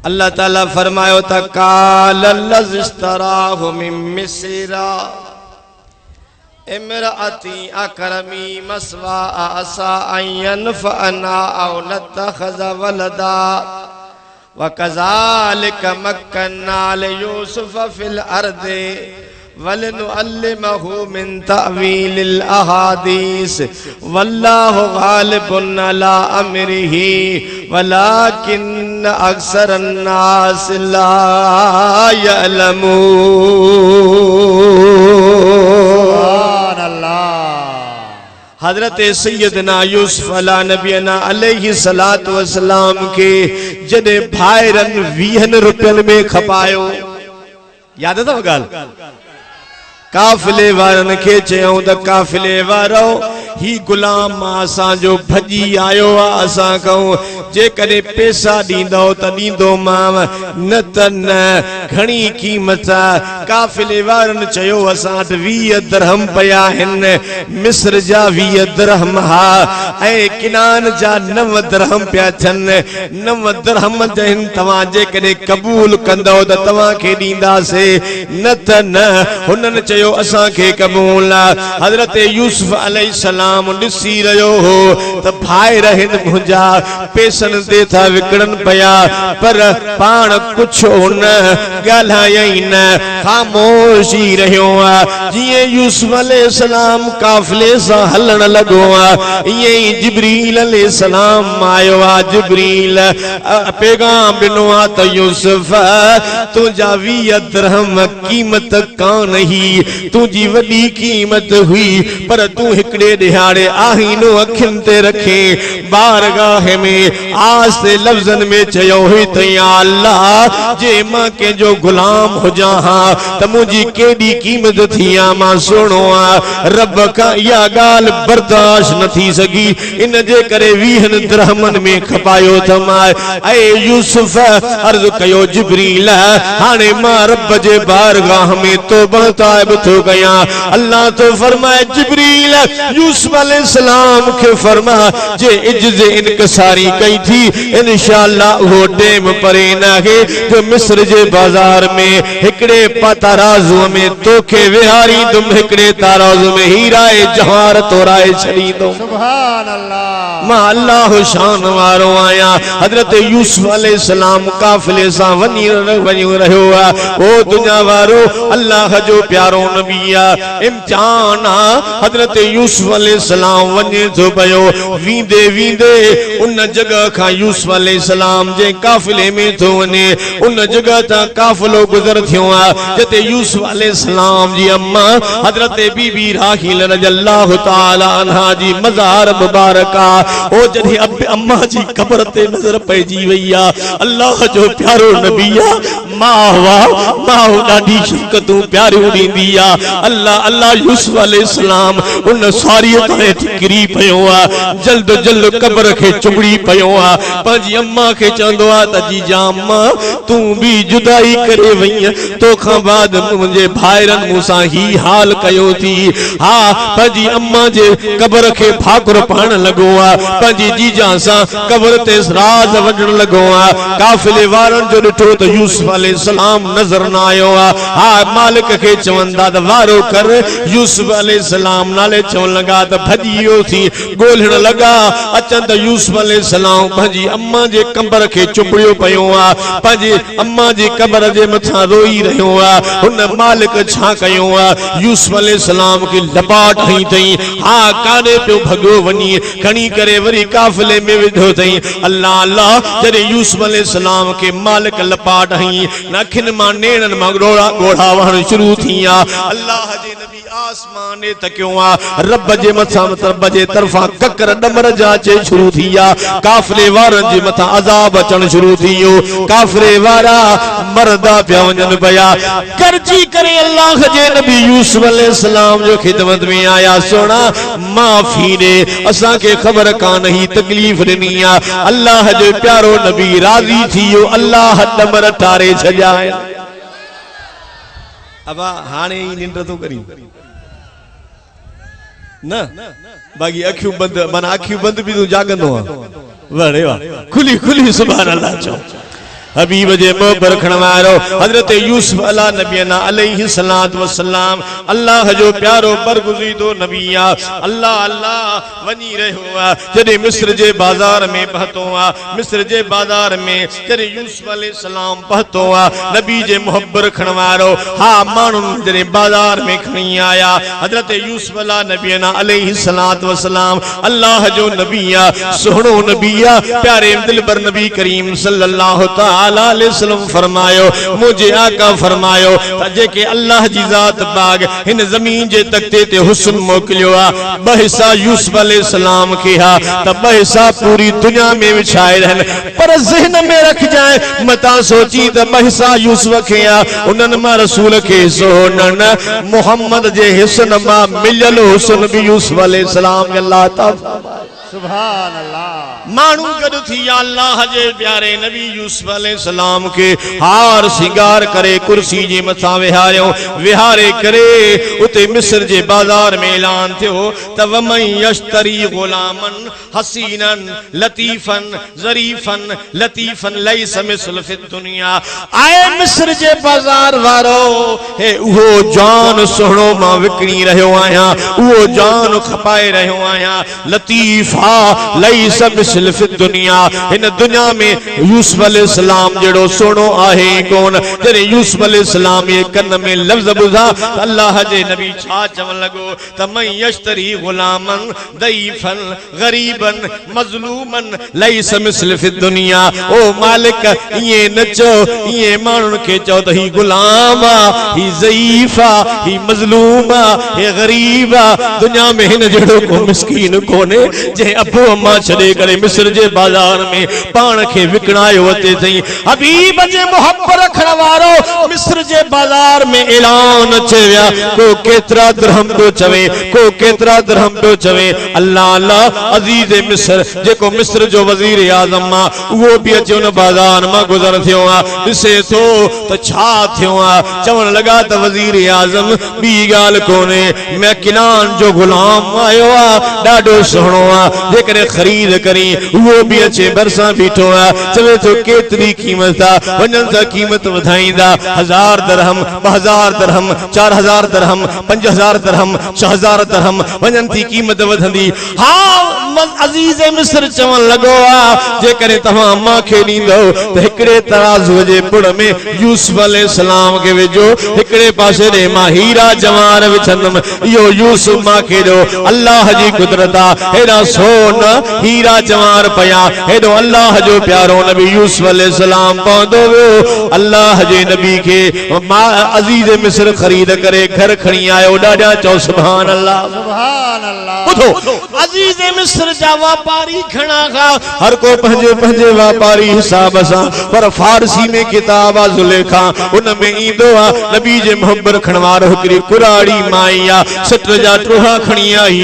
अल्लाह ताला फरमायो था कालल्लज़ी इश्तराहु मिन मिस्रा इम्राअती अकरमी मस्वा असा अन यनफ़अना औ नत्तख़ज़ वलदा वकज़ालिक मक्कन्ना लियूसुफ़ फ़िल अर्दि वलनुअल्लिमहु मिन तअवीलिल अहादीस वल्लाहु गालिबुन अला अम्रिही वलाकिन्न अक्सरन नास ला यअलमून। हजरत सैयदना यूसुफ अला नबीना अलैहि सलातु वसलाम के जॾहिं भाइरन 20 रुपयन में खपायो, याद अथव ॻाल्हि? काफिले वारन के चयूं त काफिले वारो ही गुलाम असां जो भजी आयो आ, असां कहूं जेकॾहिं पैसा ॾींदो त ॾींदोमांव, न त न, घणी क़ीमत आहे। काफिले वारन चयो असां वटि 20 दिरहम पिया आहिनि, मिस्र जा 20 दिरहम हा ऐं किनान जा 9 दिरहम पिया थियनि। 9 दिरहम आहिनि, तव्हां जेकॾहिं क़बूल कंदो त तव्हांखे ॾींदासीं, न त न। हुननि चयो असांखे क़बूल आहे। हज़रत यूसुफ अलैहिस्सलाम ॾिसी रहियो हो त भाइर हिन मुंहिंजा पैसनि ते था विकिणनि पिया, पर पाण कुझु न ॻाल्हायई न, ख़ामोशी रहियो आहे। जीअं यूसुफ अलैहिस्सलाम काफ़िले सां हलण लॻो आहे, ईअं ई जिब्रील अलैहिस्सलाम आयो आहे। जिब्रील पैगाम ॾिनो आहे त यूसुफ तुंहिंजा 20 दिरहम क़ीमत कान ही, तुझी वडी कीमत हुई, पर तू हिकड़े दिहाड़े आहीनो अखिन ते रखे बारगाह में आस्ते लफ्ज़न में चयो हुई त या अल्लाह जे मां के जो गुलाम हो जा हां त मुजी केडी कीमत थी आ, मां सुनो आ रब का या गाल बर्दाश्त न थी सकी, इन जे करे 20 दिरहमन में खपायो त मां ए यूसुफ अर्ज कयो जिब्रील हाने मां रब जे बारगाह में तौबा ताइब तो गया। अल्लाह तो फरमाए जिब्रील यूसुफ अलैहिस्सलाम के फरमा जे इज्ज इनकसारी कई थी, इंशाअल्लाह वो टेम परे न है जो मिस्र जे बाजार में हिकड़े तराज़ू में तोखे विहारी तुम, हिकड़े तराज़ू में हीराए जवाहर तोराए छड़ी दो। सुभान अल्लाह, मां अल्लाह शान वारो आया। हजरत यूसुफ अलैहिस्सलाम काफिले सा वनी रहियो आ। ओ दुनिया वारो अल्लाह जो प्यारो नबी आ, इम्तिहान आ। हजरत यूसुफ अलैहिस्सलाम वने तो पयो, वींदे वींदे उन जगह का यूसुफ अलैहिस्सलाम जे काफिले में तो वने, उन जगह ता काफिलो गुजर थियो आ जते यूसुफ अलैहिस्सलाम जी अम्मा हजरत बीबी राहील रज़ियल्लाहु ताला अन्हा जी मज़ार मुबारका ओ जदे अम्मा जी कब्र ते नजर पइजी वई आ। अल्लाह जो प्यारो नबी आ, मां ॾाढी शफ़क़तूं प्यारियूं ॾींदी आ। अल्लाह अल्लाह यूसुफ अलैहिस्सलाम उन सारी ते टिकरी पयो आ, जल्द जल्द कब्र के चुबड़ी पयो आ। पंजी अम्मा के चंदो आ त जी जाम्मा तू भी जुदाई करे वई, तो खां बाद मुझे भाइरन मूसा ही हाल कयो थी। हा पंजी अम्मा जे कब्र के भाकुर पाण लगो आ, पंजी जीजा सा कब्र ते राज वढण लगो आ। काफिले वारन जो ॾिठो त यूसुफ अलैहिस्सलाम नजर न आयो आ। हा मालिक के चवंदा त वारो कर, यूसुफ अलैहिस्सलाम नाले चवण लगा त भजियो थी गोलण लगा। अचन त यूसुफ अलैहिस्सलाम पंहिंजी अम्मा जे कब्र के चुबड़ियो पयो आ, पंहिंजी अम्मा जी कब्र जे मथा रोई रहियो आ। हुन मालिक छा कयो आ, यूसुफ अलैहिस्सलाम की लपाट हई थई। हा काने पियो भगो वनी खणी करे वरी काफिले में विधो थई। अल्लाह अल्लाह जरे यूसुफ अलैहिस्सलाम के मालिक लपाट हई, नखिन मां नेणन मां गोढ़ा वहण शुरू थिया। अल्लाह जे नबी आसमान ने तकियो आ, रब जे मथा रब जे तरफा ककर डमर जाचे शुरू थिया। काफिले वारन जे मथा अजाब अचण शुरू थियो। काफिले वारा मरदा पिया वञन पिया। करजी करे अल्लाह जे नबी यूसुफ अलैहिस्सलाम जो खिदमत में आया, सोना माफी दे, असा के खबर कान ही तकलीफ ॾिनी आ। अल्लाह जो प्यारो नबी राजी थियो, अल्लाह डमर टारे छजाए। अब हाणे ही निंड तो करी न बाकी अखियूं बंद, माना अखियूं बंद भी तू जागंदो आ। वाह रे वाह, खुली खुली सुभान अल्लाह चो। हबीब जे मोहब्बर खणवारो हजरत यूसुफ अला नबीना अलैहि सलात व सलाम अल्लाह जो प्यारो बरगुज़ीदो नबिया अल्लाह अल्लाह वनी रहो जदे मिस्र जे बाजार में पहुतो मिस्र जे बाजार में जदे यूसुफ अलैहि सलाम पहुतो नबी जे मोहब्बर खणवारो हा मानु जदे बाजार में खणी आया हजरत यूसुफ अला नबीना अलैहि सलात व सलाम अल्लाह जो नबिया सोहणो नबिया प्यारे दिलबर नबी करीम सल्लल्लाहु ताला अलैहि वसल्लम फरमायो मुझे आका फरमायो जेके अल्लाह जी जात बाग इन जमीन जे तख्ते ते हुस्न मोकलियो बहिसा यूसुफ अलैहि सलाम के हा त बहिसा पूरी दुनिया में विछाए रहन पर ज़हन में रख जाए मता सोची त बहिसा यूसुफ के हा उनन मा रसूल के सोनन मोहम्मद जे हुस्न मा मिलल हुस्न भी यूसुफ अलैहि सलाम के अल्लाह ताला सुभान अल्लाह मानू गद थी अल्लाह जे प्यारे नबी यूसुफ अलैहि सलाम के हार सिंगार करे कुर्सी जे मथा विहारे करे उते मिस्र जे बाजार में ऐलान थियो त वमन यश्तरी गुलामन हसीनन लतीफन ज़रीफन लतीफन लैस मिसल फि दुनिया आए मिस्र जे बाजार वारो हे उहो जान सोहणो मां विकणी रहियो आया उहो जान खपाए रहियो आया लतीफ लैस मिसल फि दुनिया इन दुनिया में यूसुफ अलैहि सलाम जेड़ो सोनो आहे कोन जरे यूसुफ अलैहि सलाम ये कन में लफ्ज बुझा अल्लाह जे नबी छा चवन लगो त मैं यश्तरी गुलामन दईफन गरीबन मजलूमन लैस मिसल फि दुनिया ओ मालिक ये नचो ये मानुन के चो त ही गुलाम ही ज़ईफा ही मजलूम हे गरीब दुनिया में हिन जेड़ो को मिस्कीन कोने जे अबू अम्मा छड़े करे मिस्र जे बाजार में पान के विकणायो वते थई हबीब जे मोहब्बत रखण वारो मिस्र जे बाजार में ऐलान चया को केतरा दिरहम तो चवे को केतरा दिरहम तो चवे अल्लाह अल्लाह अजीज मिस्र जेको मिस्र जो वजीर आजम मा वो भी अचे उन बाजार मा गुजर थियो दिसे तो त छा थियो चवन लगा त वजीर आजम बी गाल कोने मैं किनान जो गुलाम आयो डाडो सोहणो जेकरे खरीद करी वो भी अचे बरसा बीठो चवे तो केतरी कीमत वनन सा कीमत वधाईंदा 1000 दिरहम 2000 दिरहम 4000 दिरहम 5000 दिरहम 6000 दिरहम वनन थी कीमत वधंदी हां अजीज मिस्र चवन लगो जे करे तमा मां खे नींदो त एकड़े तराजू जे पुड़ में यूसुफ अलैहि सलाम के वेजो एकड़े पासे रे मां हीरा जवार विछंदम यो यूसुफ मां खे दो अल्लाह जी कुदरत हेरा सोन हीरा जवार पया हेडो अल्लाह जो प्यारो नबी यूसुफ अलैहि सलाम पहुंचो वियो अल्लाह जे नबी के अजीज मिस्र खरीद करे घर खणी आयो डाडा चो सुभान अल्लाह बुधो अजीज मिस्र जा व्यापारी खणा खा हर को पंजे पंजे व्यापारी हिसाब सा पर फारसी में किताब जुलेखा उन में ईंदो नबी जे मोहब्बर खणवारो हिकड़ी कुराड़ी माईया सट जा ट्रोहा खणी आई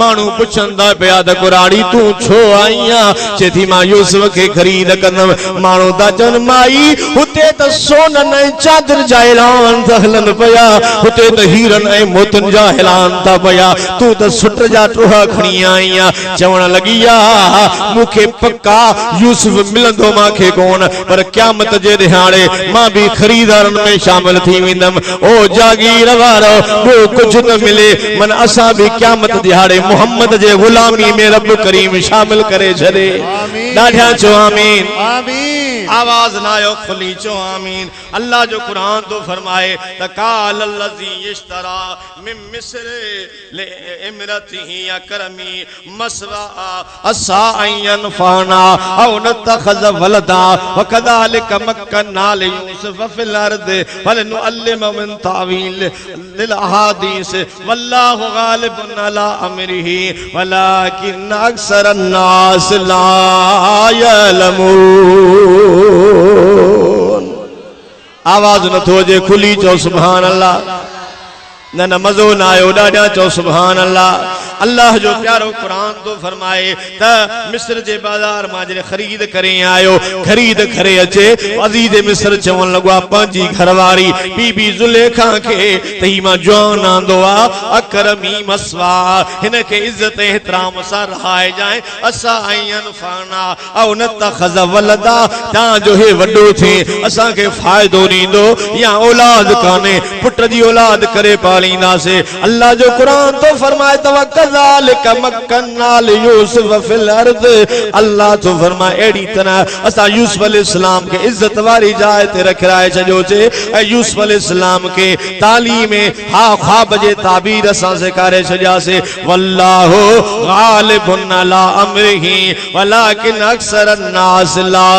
मानू पुछंदा पिया त कुराड़ी तू छो आईया चेथी मां यूसुफ के खरीद कंदम मानू ता चन माई हुते त सोनन ऐं चादर जा ऐलान था हलन पिया हुते त हीरन ऐं मोतन जा ऐलान था पिया तू त सुट जा ट्रोहा खणी आईया चवण लगिया मुखे पक्का यूसुफ मिलंदो मांखे कोन पर क़यामत जे दिहाड़े मां भी खरीदारन में शामिल थी विंदम ओ जागीर वारो वो कुछ न मिले मन असा भी क़यामत दिहाड़े मोहम्मद जे गुलामी में रब करीम शामिल करे छड़े डाढा चो आमीन आमीन आवाज ना आयो खुली चो आमीन अल्लाह जो कुरान तो फरमाए तकाल अल्लज़ी इश्तरा मिन मिस्र ले इमरतिही या करमी मसवा असा अयन फाना औ नतखज़ वलदा वकदालिक मक्कना ले यूसुफ फिल अर्द फलनुअल्लिम मिन तावील लिल अहादीस वल्लाहु गालिबुन अला अमरिही वलाकिन अक्सर अन्नास ला यअलमून आवाज न थो जे खुली चो सुभान अल्लाह न मजो ना आयो डाडा चो सुभान अल्लाह अल्लाह जो प्यारो कुरान तो फरमाए त मिस्र जे बाजार मां जे खरीद करे आयो खरीद करे अचे अजीज मिस्र चवन लगवा पंजी घरवारी बीबी जुलेखा के तही मां जवान आंदो आ अकरमी मसवा हिन के इज्जत एहतराम सा रहाए जाए असा आयन फाना औ नतखज़ वलदा ता जो हे वडो थे असा के फायदो दींदो या औलाद काने पुट जी औलाद करे पालींदा से अल्लाह जो कुरान तो फरमाए तवक्कज़ालिक मक्कन्ना यूसुफ फिल अर्द अल्लाह तो फरमाए एड़ी तरह असा यूसुफ अलैहिस्सलाम के इज्जत वाली जाए ते रखराए छजो छे यूसुफ अलैहिस्सलाम के तालीम हा ख्वाब जे ताबीर असा से करे छजा से वल्लाहु गालिबुन अला अमरिही वलाकिन अक्सर अन्नास ला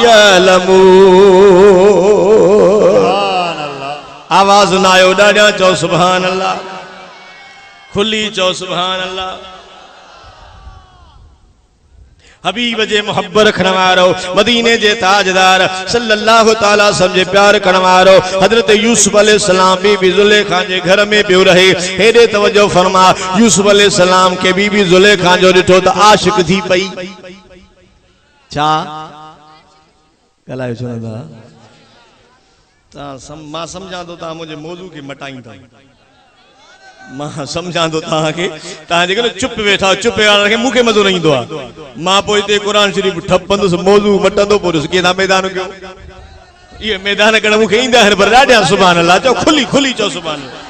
यअलमून। आवाज सुनायो डाडिया चो सुभान अल्लाह खुली चो सुभान अल्लाह। हबीब जे मोहब्बत रखण वारो मदीने जे ताजदार सल्लल्लाहु ताला समझे प्यार करण वारो हजरत यूसुफ अलैहिस्सलाम बीबी जुलेखा जे घर में पियो रहे हेडे तवज्जो फरमा यूसुफ अलैहिस्सलाम के बीबी जुलेखा जो डिठो त आशिक थी पई छा गलायो सुनदा ता मां समझा तो ता मुझे मौजू के मटाई था मां समझा तो ता के ता जे चुप बैठा चुप रखे मुखे मजो नहीं दो मां पोइते कुरान शरीफ ठपंदो मौजू मटंदो पोरस के ना मैदान क्यों ये मैदान कण मुखे इंदा है पर डाढिया सुभान अल्लाह चो खुली खुली चो सुभान अल्लाह।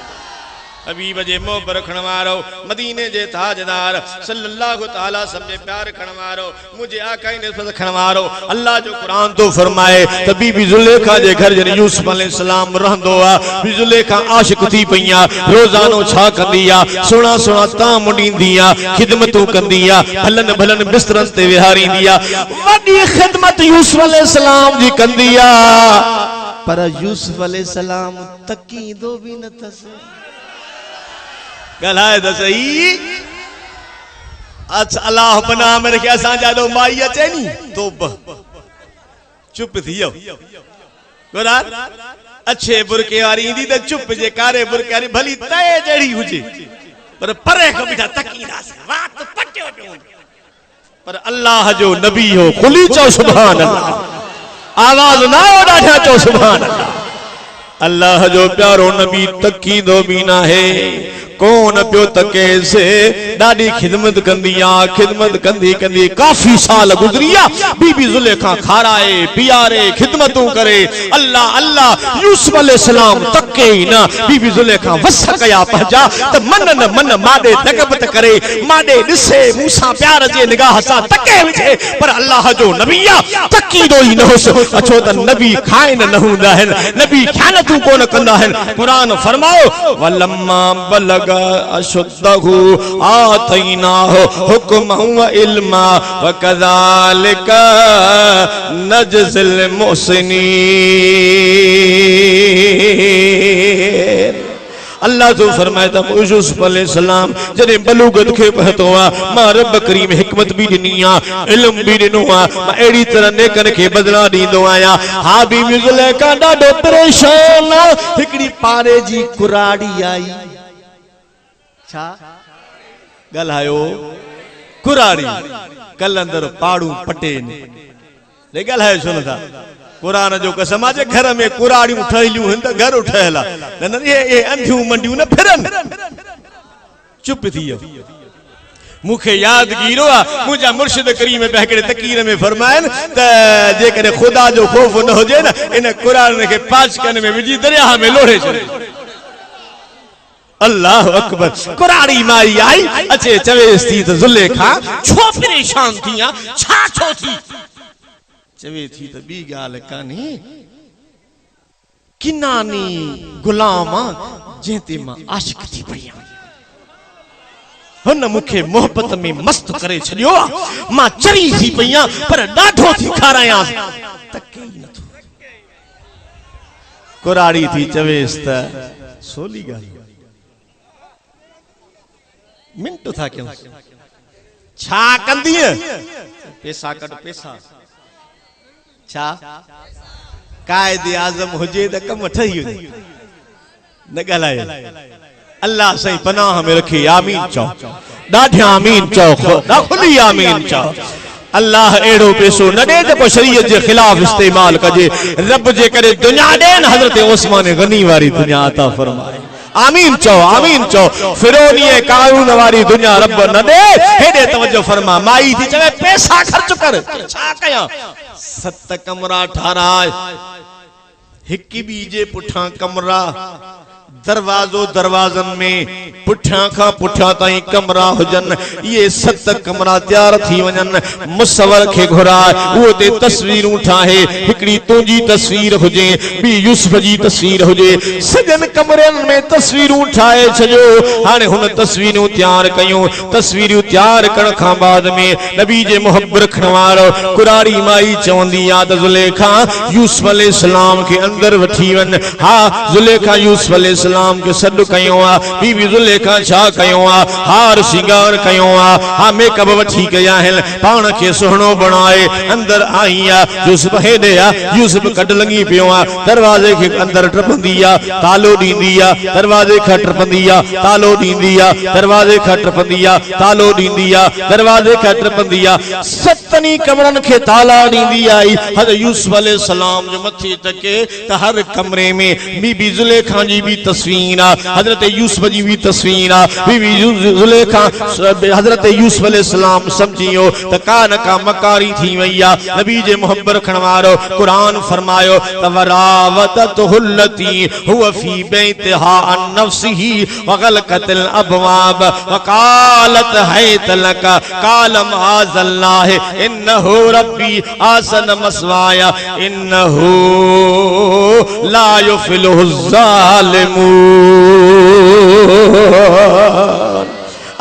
हबीब जे मोहब्बत रखण वारो मदीने जे ताजदार सल्लल्लाहु ताला समझे प्यार करण वारो मुझे आका ने रखण वारो अल्लाह जो कुरान तो फरमाए त बीबी जुलेखा जे घर जने यूसुफ अलैहिस्सलाम रहंदो आ बीबी जुलेखा आशिक थी पईया रोजानो छा कंदिया सुणा सुणा ताम ॾींदिया खिदमतूं कंदिया भलन भलन बिस्तरन ते विहारींदिया वॾी खिदमत यूसुफ अलैहिस्सलाम जी कंदिया पर यूसुफ अलैहिस्सलाम तकीदो भी न थस गलाए तो सही अच्छा अल्लाह बना मेरे के असा जादो माई अचे नी तो चुप थियो गोरा अच्छे बुरके वाली इंदी तो चुप जे कारे बुरके वाली भली तय जड़ी हुजे पर परे को बिठा तकीदा से बात पट्यो जो पर अल्लाह जो नबी हो खुली चो सुभान अल्लाह आवाज ना ओडा चो सुभान अल्लाह। अल्लाह जो प्यारो नबी तकीदो भी ना है कौन पियो तके से डाडी खिदमत कंदिया खिदमत कंदी कंदी काफी साल गुजरिया बीबी जुलेखा खाराए पियारे खिदमतों करे अल्लाह अल्लाह यूसुफ अलैहिस्सलाम तके ही ना बीबी जुलेखा वस कया पजा त मन न मन माडे तकबत करे माडे दिसे मूसा प्यार जे निगाह सा तके विचे पर अल्लाह जो नबिया तकी दो ही न होस अछो त नबी खाइन न हुंदा है नबी ख्यानतू कोन कंदा है कुरान फरमाओ वलम्मा बलग अशुद्धहु आतैनाहु हुक्मन व इल्मा व कज़ालिका नजज़िल मुहसिनीन। अल्लाह तो फरमाए था यूसुफ अलैहिस्सलाम जने बलूगत के पहतो आ मां रब करीम हिकमत भी दिनी आ इल्म भी दिनो आ मां एड़ी तरह नेकन के बदला दींदो आया हा बीबी जुलेखा डाडो परेशान हिकड़ी पारे जी कुराड़ी आई छा गलायो कुराड़ी कलंदर पाड़ू पटेन ले गलायो सुन था कुरान जो कसम आज घर में कुराड़ियूं ठहिलियूं हन त घर ठहला न ये अंधियूं मंडियूं न फिरन चुप थियो मुखे याद गिरो आ मुजा मुर्शिद करीम बहकड़े तकीर में फरमायन त जे करे खुदा जो खौफ न होजे न इन कुरान के पांच कन में विजी दरिया में लोढ़े छे अल्लाह अकबर कुराड़ी माई आई अचे चवेस थी त जुलेखा छो परेशान थिया छा छो थी चवे थी त बी गाल कानी किनानी गुलाम जेते मां आशिक थी पई हुन मुखे मोहब्बत में मस्त करे छडियो मां चरी थी पईया पर डाढो थी खाराया तके न थो कुराड़ी थी चवेस त सोली गाल मिनट था क्यों छा कंदी पैसा कट पैसा छा कायदे आजम हुजे त कम ठही न गलाए अल्लाह सही पनाह में रखे आमीन चो। ॾाढा आमीन चओ, खुली आमीन चओ। अल्लाह एड़ो पैसो न दे जेको शरीयत जे खिलाफ इस्तेमाल कजे। रब जे करे दुनिया ॾेन हज़रत उस्मान गनी वारी दुनिया अता फरमाए। आमीन चओ, आमीन चओ। फिरौनी कारून वारी दुनिया रब न दे। हेॾे तवज्जो फरमा। माई थी चवे पैसा ख़र्च कर, छा कयां? 7 कमरा ठाराए, हिक ॿी जे पुठा कमरा, दरवाजो दरवाजन में पुठा का पुठा ताई कमरा हुजन। ये 7 कमरा तैयार थी वजन। मुसवर के घुराए, वो ते तस्वीरूं ठाहे। हिकड़ी तुंजी तस्वीर हुजे, बी यूसुफ जी तस्वीर हुजे। सजन कमरन में तस्वीरूं ठाहे छजो। हाने हुन तस्वीरूं तैयार कयूं। तस्वीरूं तैयार करण खां बाद में नबी जे मुहब्बत रखण वारो कुरारी माई चवंदी आ त ज़ुलेखा यूसुफ अलैहिस्सलाम के अंदर वठी वन। हा ज़ुलेखा यूसुफ अलैहिस्सलाम के सॾु कयो आ। बीबी ज़ुलेखा छा कयो आ? हार सिंगार कयो आ। हा मेकअप वठी कया आहिनि, पाण खे सुहिणो बणाए अंदर आई आ। यूसुफ हेॾे आ, यूसुफ कढ लॻी पियो आ। दरवाज़े खे अंदर टपंदी आ, तालो ॾींदी आ। दरवाज़े खां टपंदी आ, तालो ॾींदी आ। दरवाज़े खां टपंदी आ, तालो ॾींदी आ। दरवाज़े खां टपंदी आ। 7 कमरनि खे ताला ॾींदी आई। हज़रत यूसुफ अलैहिस्सलाम जो मथे तके त हर कमरे में बीबी ज़ुलेखा जी भी तस्वीर आ, हजरत यूसुफ जी भी तस्वीर आ। बीबी ज़ुलेखा हजरत यूसुफ अलैहिस्सलाम समझियो त कान का मकारी थी वई आ। नबी जे मोहब्बत रखण वारो कुरान फरमायो त वरावततहु लती हुव फी बैतिहा अन नफ्सिही वगलकतिल अबवाब वकालत हैत लक काल माअज़ल्लाह इन्नहु रब्बी आसन मसवाया इन्नहु ला युफ्लिहु ज़ालिमून।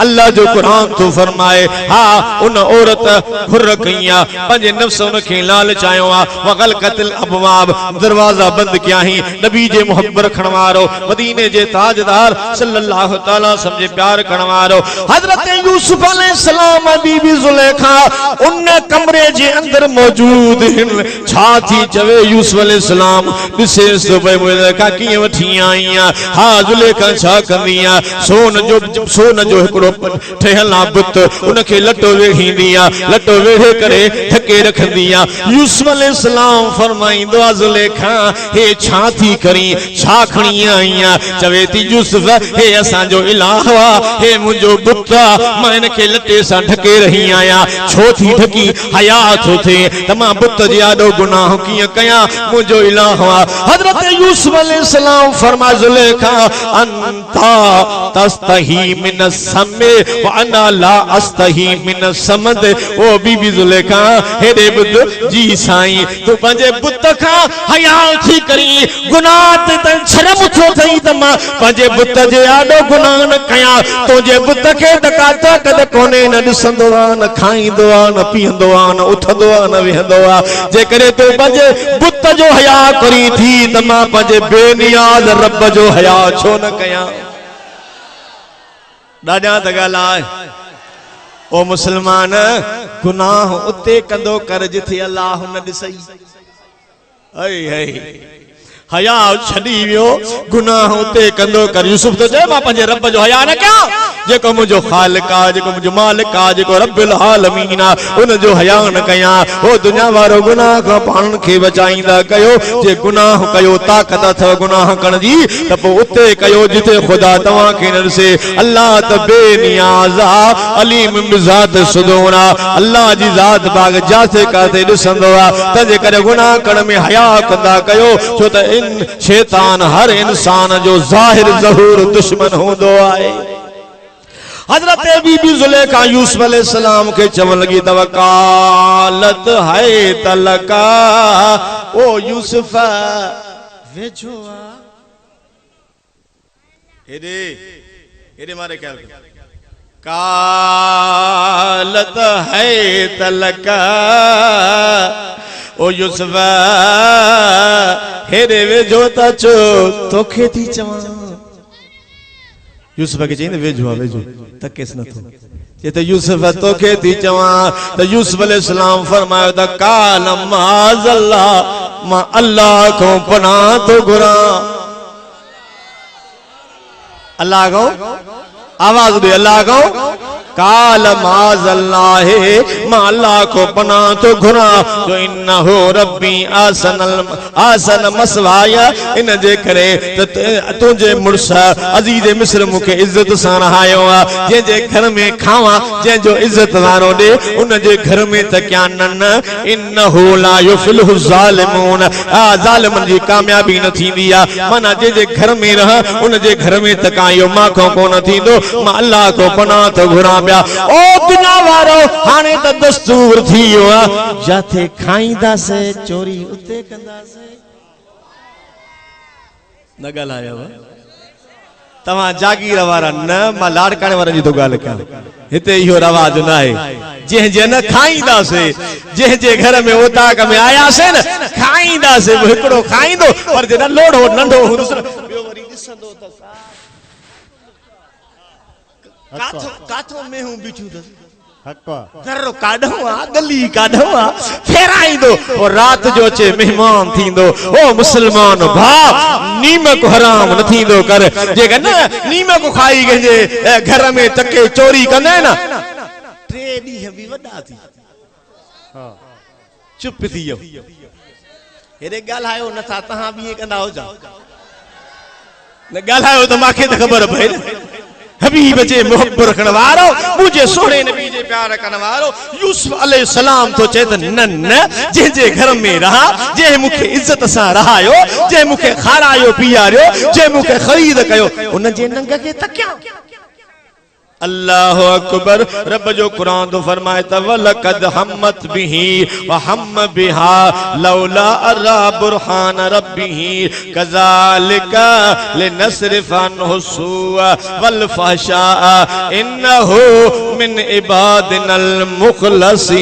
अल्लाह जो कुरान तो फरमाए। हाँ उन औरत घुर कईया, पंजे नफ्स उनखे लालचायो आ। वगलकतिल अबवाब, दरवाजा बंद किया ही। नबी जे मोहब्बत रखण वारो, मदीने जे ताजदार सल्लल्लाहु तआला समझे प्यार करण वारो हजरत यूसुफ अलैहिस्सलाम बीबी ज़ुलेखा उन कमरे जे अंदर मौजूद हिन। छा थी चवे यूसुफ अलैहिस्सलाम ॾिसे तो भई ज़ुलेखा कीअं वठी आई आ। हा ज़ुलेखा छा कंदी आ? सोन जो हिकिड़ो ठहियल आ बुत, उनखे लटो वेहींदी आ। लटो वेहे करे ढके रखंदी आ। यूसुफ अलैहिस्सलाम फरमाईंदो आ ज़ुलेखा हे छा थी करी, छा खणी आई आ? चवे थी यूसुफ हे असांजो इलाह आ, हे मुंहिंजो बुत आ, मां इनखे लटे सां ढके रही आहियां। छो थी ढकी? हया थो थिए त मां बुत जे आॾो गुनाह कीअं कयां, मुंहिंजो इलाह आ। हज़रत यूसुफ अलैहिस्सलाम फरमाए ज़ुलेखा अंता तस्तही मिन समय व अना ला अस्तही मिन समद। ओ बीबी ज़ुलेखा हेॾे बुध जी साईं तू पंहिंजे बुत खां हया थी करी गुनाह ते शर्म छो थई त मां पंहिंजे बुत जे आॾो गुनाह न कयां। तुंहिंजे बुत खे डकाता कदे कोन्हे, न ॾिसंदो आ, न खाईंदो आ, न पीअंदो आ, न उथंदो आ, न वेहंदो आ। जेकॾहिं तूं पंहिंजे बुत जो हया करी थी त मां पंहिंजे बेनियाज़ रब जो हया छो न कयां। ॾाढा त ॻाल्हाए ओ मुसलमान, गुनाह उते कंदो कर जिथे अल्लाह न ॾिसई। हया छॾी वियो, गुनाह उते कंदो कर। यूसुफ तो चए मां पंहिंजे रब जो हया न कयां। जेको मुंहिंजो ख़ालिक आ, जेको मुंहिंजो मालिक आ, जेको रब्बुल आलमीन आ, उन जो हया न कयां। ओ दुनिया वारो गुनाह खां पाण खे बचाईंदा कयो। जे गुनाह कयो ताक़त अथव गुनाह करण जी त पोइ उते कयो जिथे ख़ुदा तव्हां खे न ॾिसे। अल्लाह त बेनियाज़ आ, अलीम बिज़ात सुदूर आ। अल्लाह जी ज़ात बाग जाथे काथे ॾिसंदो आ। तंहिंजे करे गुनाह करण में हया कंदा कयो, छो त शैतान हर इंसान जो ज़ाहिर ज़हूर दुश्मन होंदो आहे। हजरत बीबी ज़ुलेखा यूसुफ अलैहिस्सलाम के चवण लगी तवकालत है तलका ओ यूसुफ वेझो आ। हेदे हेदे मारे ख्याल कालत है तलका ओ यूसुफ हेरे वेझो ता चो तोखे थी चवां। यूसुफ के चईं वेझो आ, वेझो तकेस न थो। ये तो यूसुफ तोखे थी चवां त यूसुफ अलैहिस्सलाम फरमायो त काल माअज़ल्लाह मां अल्लाह को पनाह तो घुरां। अल्लाह को आवाज दे अल्लाह को काल माज़ल्लाह मां अल्लाह को पनाह तो घुरा जो इन्नहु रब्बी आसन मसवाया इन जे करे तुझे मुर्स अजीज मिस्र मुखे इज्जत सां रहायो जे जे घर में खावा जे जो इज्जत वारो दे उन जे घर में त क्या नन इन्नहु ला युफ्लिहु ज़ालिमून ज़ालिमन जी कामयाबी न थींदी आ माना जे जे घर में रह उन जे घर में त कायो माखो कोन थींदो मां अल्लाह को पनाह तो घुरा पिया ओ दुनिया वारो हाणे त दस्तूर थी वियो आ जाथे खाईंदासे चोरी उते कंदासे न ॻाल्हायो तव्हां जागीर वारा न मां लाड़काणे वारनि जी थो ॻाल्हि कयां हिते इहो रवाज न आहे जंहिंजे न खाईंदासे जंहिंजे घर में ओताक में आयासीं न खाईंदासे हिकिड़ो खाईंदो पर जे न लोड़ो नंढो हूंदुसि ॿियो वरी ॾिसंदो त काथो में हूं बीठियूं अथसि घर काढो गली काढो फेराईंदो और रात जो अचे मेहमान थींदो ओ मुसलमान भाउ नीमक हराम न थींदो कर जेका न नीमक खाई कंहिंजे घर में तके चोरी कंदा न 3 ॾींहं बि वॾा थी चुप थी वियो हेॾे ॻाल्हायो नथा तव्हां बि ईअं कंदा हुजो न ॻाल्हायो त मूंखे त ख़बर पए हबीब जे मोहब्बत रखण वारो मुझे सोने नबी जे प्यार करण वारो यूसुफ अलैहिस्सलाम तो चए त न न जे घर में रहा जे मुखे इज्जत सां रहायो जे मुखे खारायो पीआरियो जे मुखे खरीद कयो उन जे नंग के तकिया अल्लाह अकबर रब जो कुरान तो फरमाए त वलकद हमत बिही व हम बिहा लौला अरा बुरहान रब्बिही कज़ालिका लिनसरिफ अन्हु सुअ वल फहशा इन्नहु मिन इबादिनल मुखलसीन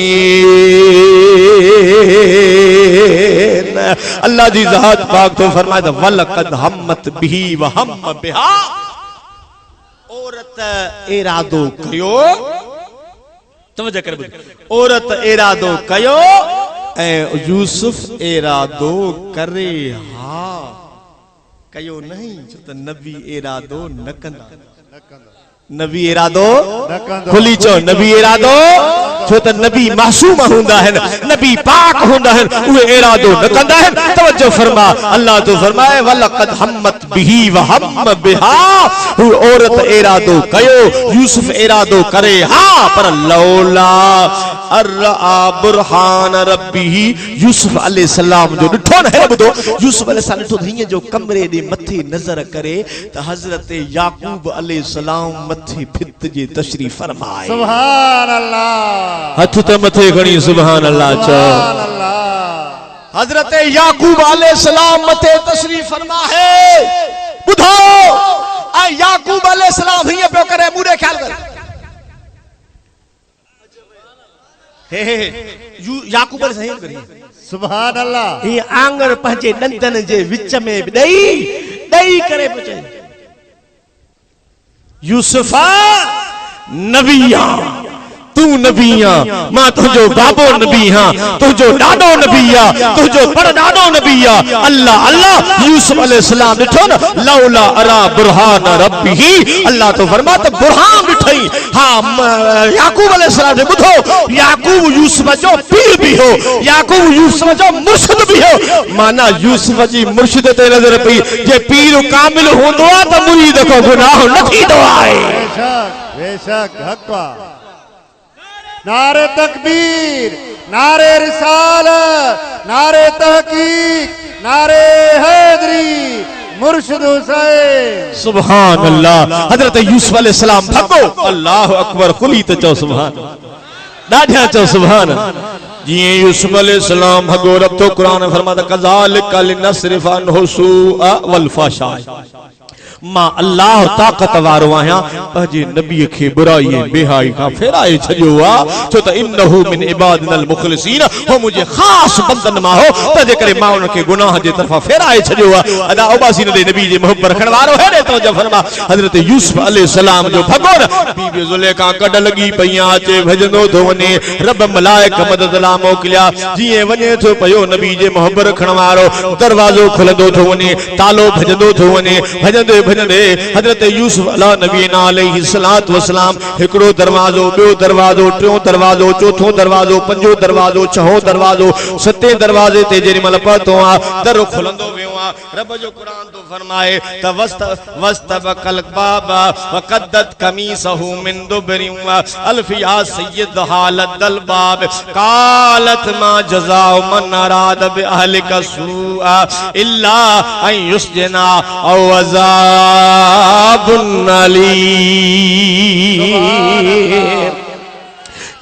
अल्लाह जी ज़ात पाक तो फरमाए त वलकद हमत बिही व हम बिहा औरत इरादो कयो तवज्जो कर औरत इरादो कयो ए यूसुफ इरादो करे हा कयो नहीं छो त नबी इरादो न कंदा नबी इरादो खुली चो नबी इरादो छो त नबी मासूम हुंदा है नबी पाक हुंदा है उहे इरादो न कंदा है तवज्जो फरमा अल्लाह तो फरमाए वलकद हमत बिही व हम बिहा हु औरत इरादो कयो यूसुफ इरादो करे हा पर लौला अर्रा बुरहान रब्बिही यूसुफ अलैहिस्सलाम जो ॾिठो न है ॿुधो यूसुफ अलैहिस्सलाम ॾिठो हीअं जो कमरे ॾे मथे नज़र करे त हज़रत याकूब अलैहिस्सलाम मथे फित जे तशरीफ फरमाए सुभान अल्लाह हथ त मथे खणी सुभान अल्लाह चो हजरत याकूब अलैहिस्सलाम मथे तशरीफ फरमा है ॿुधो आ याकूब अलैहिस्सलाम हीअं पियो करे मूरे ख्याल कर हे याकूब अलैहिस्सलाम करी सुभान अल्लाह ये आंगन पंहिंजे ॾंदन जे विच में ॾेई करे पियो यूसुफा नबिया तू नबिया मां तुझो बाबो नबी हां तुझो डाडो नबिया तुझो बड़ डाडो नबिया अल्लाह अल्लाह यूसुफ अलैहिस्सलाम ॾिठो न लौला अरा बुरहान रब्बिही अल्लाह तो फरमा त बुरहान ॾिठई हां याकूब अलैहिस्सलाम ने ॿुधो याकूब यूसुफ जो पीर भी हो याकूब यूसुफ जो मुर्शिद भी हो माना यूसुफ जी मुर्शिद ते नजर पई जे पीर कामिल होंदो आ त मुरीद को गुनाह न थींदो आहे बेशक हक नारे तकबीर नारे रिसालत नारे तहकीक नारे हैदरी मुर्शिद हुसैन सुभान अल्लाह हजरत यूसुफ अलैहिस्सलाम भगो अल्लाह अकबर खुली त चो सुभान ॾाढा चो सुभान जी यूसुफ अलैहिस्सलाम भगो रब तो कुरान फरमाता कज़ालिका लिनसरिफ अन्हु सुअ वल फहशा मां अल्लाह ताकत वारो आहियां पंहिंजे नबी खे बुराई बेहाई खां फेराए छॾियो आहे छो त इन्नहु मिन इबादिनल मुखलिसीन हो मुंहिंजे ख़ासि बंदन मां हो तंहिंजे करे मां उन खे गुनाह जे तरफ़ां फेराए छॾियो आहे अदा उबासी न ॾे नबी जे मोहब्बत रखण वारो हेॾे तवज्जो फरमा हज़रत यूसुफ अलैहिस्सलाम जो भॻो न बीबी ज़ुलेखा कढ लॻी पईयां अचे भॼंदो थो वञे रब मलाइक मदद लाइ मोकिलिया जीअं वञे थो पियो नबी जे मोहब्बत रखण वारो दरवाज़ो खुलंदो थो वञे तालो भॼंदो थो वञे भॼंदे भेनरे हजरत यूसुफ अला नबीना अलैहिस्सलातु वस्सलाम हिकड़ो दरवाजो बियो दरवाजो टियों दरवाजो चौथों दरवाजो पंजो दरवाजो छहों दरवाजो सते दरवाजे ते जेरी मल पहुतो आ दर खुलंदो वियो आ रब जो कुरान तो फरमाए त वस्तबकल बाबा वकद्दत कमीसहु मिन दुबरिन अल्फिया सय्यद हालदल बाब कालत मा जज़ाउ मन अराद बि अहलिका सूआ इल्ला अन युस्जना औ अज़ाबुन अलीम।